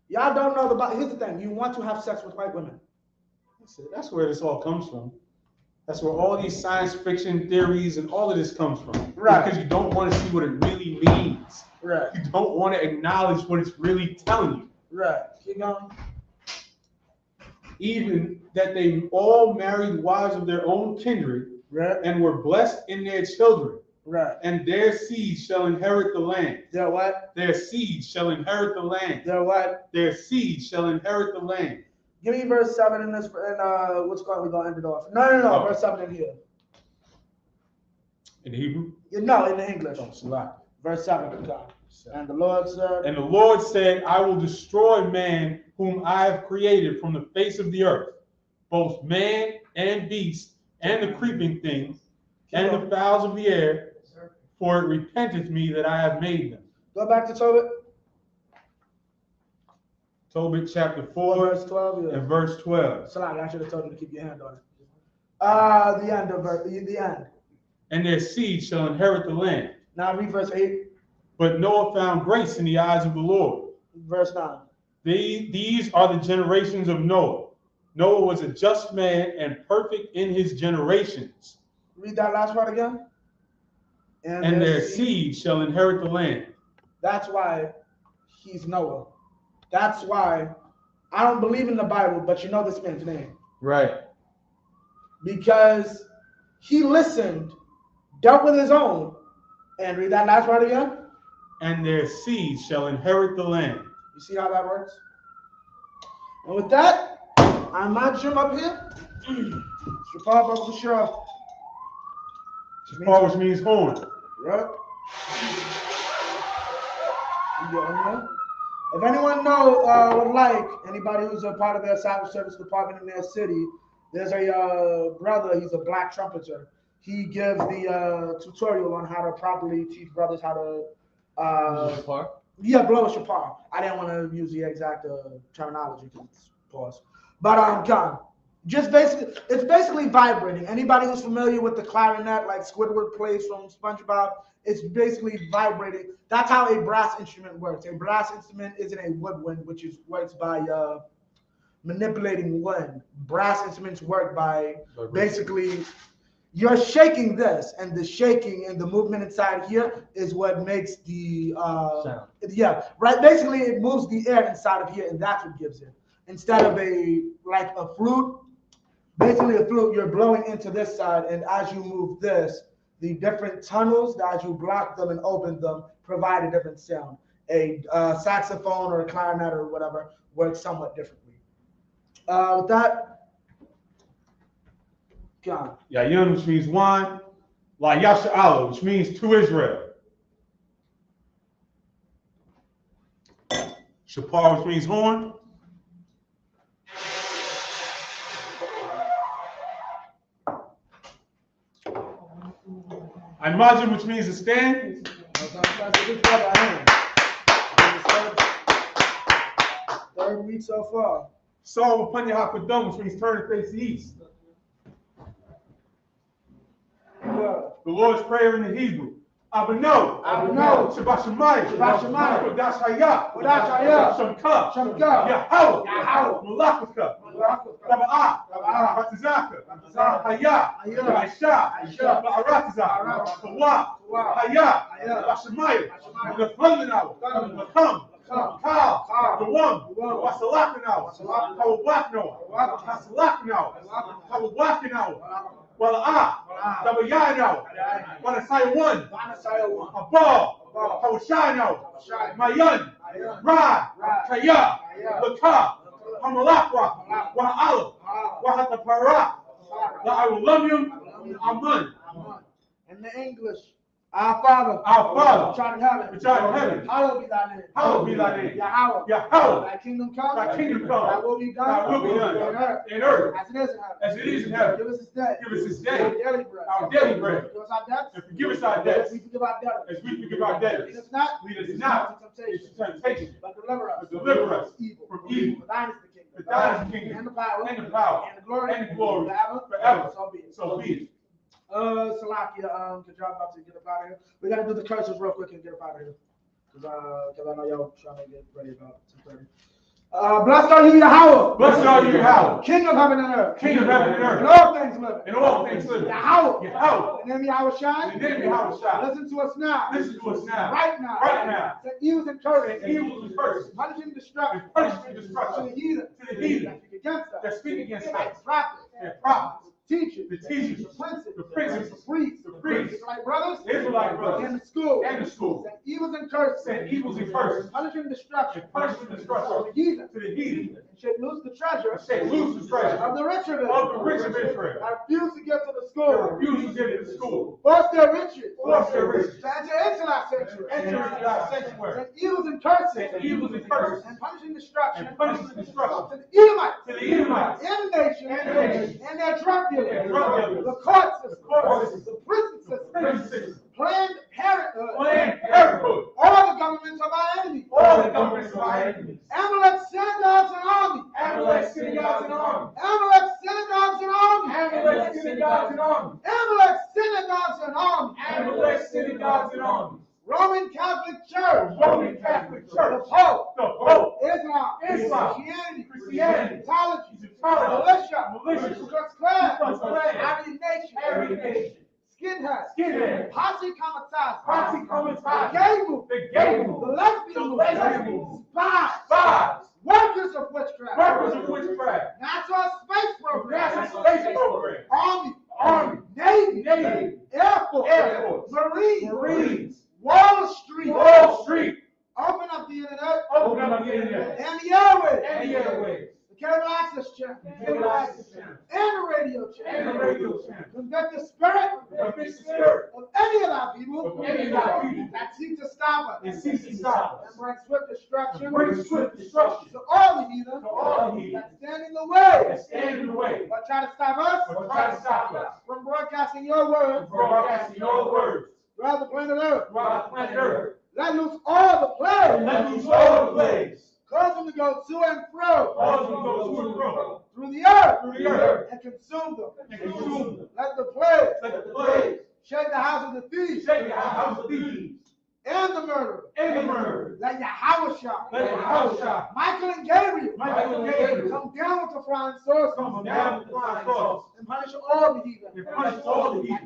Speaker 2: Y'all don't know here's the thing. You want to have sex with white women.
Speaker 1: That's where this all comes from. That's where all these science fiction theories and all of this comes from.
Speaker 2: Right.
Speaker 1: Because you don't want to see what it really means.
Speaker 2: Right.
Speaker 1: You don't want to acknowledge what it's really telling you.
Speaker 2: Right. Keep going.
Speaker 1: Even that they all married wives of their own kindred,
Speaker 2: right,
Speaker 1: and were blessed in their children.
Speaker 2: Right.
Speaker 1: And their seed shall inherit the land.
Speaker 2: Their what?
Speaker 1: Their seed shall inherit the land.
Speaker 2: Their what?
Speaker 1: Their seed shall inherit the land.
Speaker 2: Give me verse 7 in this, and what's going? We're gonna end it off. No. Oh. Verse 7 in here.
Speaker 1: In Hebrew?
Speaker 2: No, in the English.
Speaker 1: Oh, Salah.
Speaker 2: Verse 7. And the Lord said.
Speaker 1: And the Lord said, I will destroy man whom I have created from the face of the earth, both man and beast, and the creeping things, and the fowls of the air, for it repenteth me that I have made them.
Speaker 2: Go back to Tobit.
Speaker 1: Tobit chapter 4,
Speaker 2: verse 12, yeah.
Speaker 1: And verse 12.
Speaker 2: Salah, I should have told you to keep your hand on it. The end of the end.
Speaker 1: And their seed shall inherit the land.
Speaker 2: Now read verse 8.
Speaker 1: But Noah found grace in the eyes of the Lord.
Speaker 2: Verse 9.
Speaker 1: These are the generations of Noah. Noah was a just man and perfect in his generations.
Speaker 2: Read that last part again.
Speaker 1: And their seed shall inherit the land.
Speaker 2: That's why he's Noah. That's why I don't believe in the Bible, but you know this man's name.
Speaker 1: Right.
Speaker 2: Because he listened, dealt with his own, and read that last part again. And
Speaker 1: their seed shall inherit the land.
Speaker 2: You see how that works? And with that, I might jump up here. Shapar,
Speaker 1: Shapar, which means horn.
Speaker 2: Right. If anyone would like, anybody who's a part of their Sabbath service department in their city, there's a brother, he's a black trumpeter. He gives the tutorial on how to properly teach brothers how to
Speaker 1: Shapar?
Speaker 2: Yeah, blow a shapar. I didn't want to use the exact terminology because it's pause. But it's basically vibrating. Anybody who's familiar with the clarinet, like Squidward plays from SpongeBob, it's basically vibrating. That's how a brass instrument works. A brass instrument isn't a woodwind, which works by manipulating wind. Brass instruments work by basically you're shaking this, and the shaking and the movement inside here is what makes the
Speaker 1: sound.
Speaker 2: Yeah, right. Basically, it moves the air inside of here, and that's what gives it. Instead of a flute, basically a flute, you're blowing into this side, and as you move this, the different tunnels, as you block them and open them, provide a different sound. A saxophone or a clarinet or whatever works somewhat differently. With that, God.
Speaker 1: Yayun, which means wine. La Yasha'Allah, which means to Israel. Shapar, which means horn. Imagine, which means to stand.
Speaker 2: Third week so far.
Speaker 1: Saul upon your hakadam, which means turn and face the east. The Lord's Prayer in the Hebrew. Abano. Shabbat Shemayim. Kodash Hayah. Shamka. Yahweh. Malakaka. Taba'ah. Ratizaka. Hayah. Aisha. Ba'aratizah. Hawa. Hayah. Bashemayim. The Thundernow. The Come. Kal. The One. Wasalakanow. Hawabaknow. Hasalaknow. Hawabaknow. Wala'ah. Dabayano. Wanasai one. Abal. Hawashino. Mayan. Ra. Kaya. Laka. Hamalakra. Wa'al. Wahatapara. La'awulamyum. Amun.
Speaker 2: In the English. Our Father,
Speaker 1: which
Speaker 2: art in heaven, hallowed be thy name.
Speaker 1: Hallowed be thy name.
Speaker 2: Yahweh,
Speaker 1: Thy
Speaker 2: kingdom come.
Speaker 1: Thy kingdom come.
Speaker 2: Thy will be done.
Speaker 1: In earth.
Speaker 2: As it is in heaven. Give us this day. Our daily bread. Forgive us our debts.
Speaker 1: And forgive us our debts.
Speaker 2: As we forgive our debtors.
Speaker 1: As we forgive our debtors.
Speaker 2: Lead us not.
Speaker 1: Into temptation.
Speaker 2: But deliver us.
Speaker 1: From evil.
Speaker 2: For thine is the kingdom.
Speaker 1: For thine is the kingdom.
Speaker 2: And the power.
Speaker 1: And the power.
Speaker 2: And the glory.
Speaker 1: And the glory.
Speaker 2: Forever.
Speaker 1: So be it.
Speaker 2: Salakia, because y'all about to get up out of here. We got to do the curses real quick and get up out of here. Because I know y'all trying to get ready about 2:30. Blessed are you, Yahweh.
Speaker 1: Blessed are you, Yahweh.
Speaker 2: King of heaven and earth.
Speaker 1: King of heaven and earth.
Speaker 2: And all things living.
Speaker 1: And all things living.
Speaker 2: Yahweh.
Speaker 1: Yahweh.
Speaker 2: The name Yahweh shine.
Speaker 1: The name Yahweh shine.
Speaker 2: Listen to us now.
Speaker 1: Listen to us now.
Speaker 2: Right now.
Speaker 1: Right now.
Speaker 2: That evils and curses.
Speaker 1: Evils and curses.
Speaker 2: Punishing destruction.
Speaker 1: Punishing destruction.
Speaker 2: To the heathen.
Speaker 1: To the heathen.
Speaker 2: That speak against us.
Speaker 1: That speak against us.
Speaker 2: Like prophets.
Speaker 1: Their prophets.
Speaker 2: Teachers,
Speaker 1: the teachers,
Speaker 2: the princes, the priests, Israelite brothers, and the school,
Speaker 1: Send
Speaker 2: evils and curses, punishment and destruction,
Speaker 1: to the heathen,
Speaker 2: and shake loose the treasure, of the rich of
Speaker 1: Israel.
Speaker 2: I refuse to get to the school, force their riches, to enter into our sanctuary, and evils and curses, and punishing destruction, to the Edomites, and nations, and their drug dealers, the court system, the prison system, Planned Parenthood, all the governments of our enemies, Amalek synagogues and armies, Amalek synagogues and armies,
Speaker 4: Roman Catholic Church,
Speaker 1: Roman Catholic Church,
Speaker 4: the Pope,
Speaker 1: the Pope,
Speaker 4: Islam,
Speaker 1: Christianity,
Speaker 4: Egyptology,
Speaker 1: militia,
Speaker 4: Ku Klux Klan,
Speaker 1: Ku Klux Klan,
Speaker 4: Aryan Nation, Skinhead, Posse Comitatus,
Speaker 1: the gay movement,
Speaker 4: the lesbian movement, spies, workers of witchcraft, NASA space program, Army, Navy, Air Force, Marines, Wall Street, open up the internet, and the airways, the cable access channel, and the radio channel. Convict the spirit of any of our people that seek to stop us and bring swift destruction to all the heathen that stand in the way but try to stop us from broadcasting your words throughout the planet Earth. Let loose all the plagues. Cause them to go to and fro through the earth and consume them. Let the plague shake the house of the thieves and the murderer. Let Yahweh, Michael and Gabriel come down with the flying swords and punish all the heathen that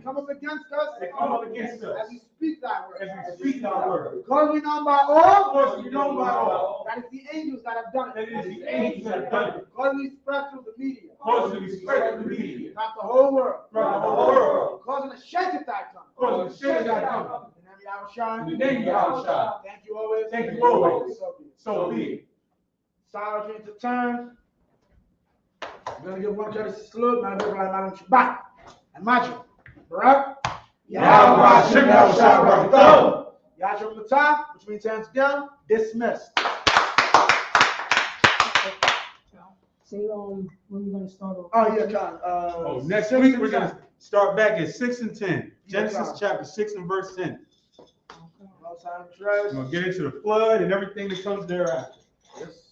Speaker 4: come up against us as we speak thy word. Because we know by all that it's the angels that have done it. Because we spread through the media throughout the whole world. Causing a shake at thy tongue. In the name of Yahweh. Thank you always.
Speaker 1: So be it.
Speaker 4: Sorry to turn. I'm going to give one courtesy salute. My name is Madam Shabbat. And Macho. Barak.
Speaker 1: Yahweh Shabbat.
Speaker 4: Yahweh from the top, which means hands down. Dismissed.
Speaker 3: Say, when we're gonna start off.
Speaker 4: Oh, yeah, Con.
Speaker 1: Next week we're going to start back at 6 and 10. Genesis chapter 6 and verse 10. We're going to get into the flood and everything that comes thereafter.
Speaker 4: Yes,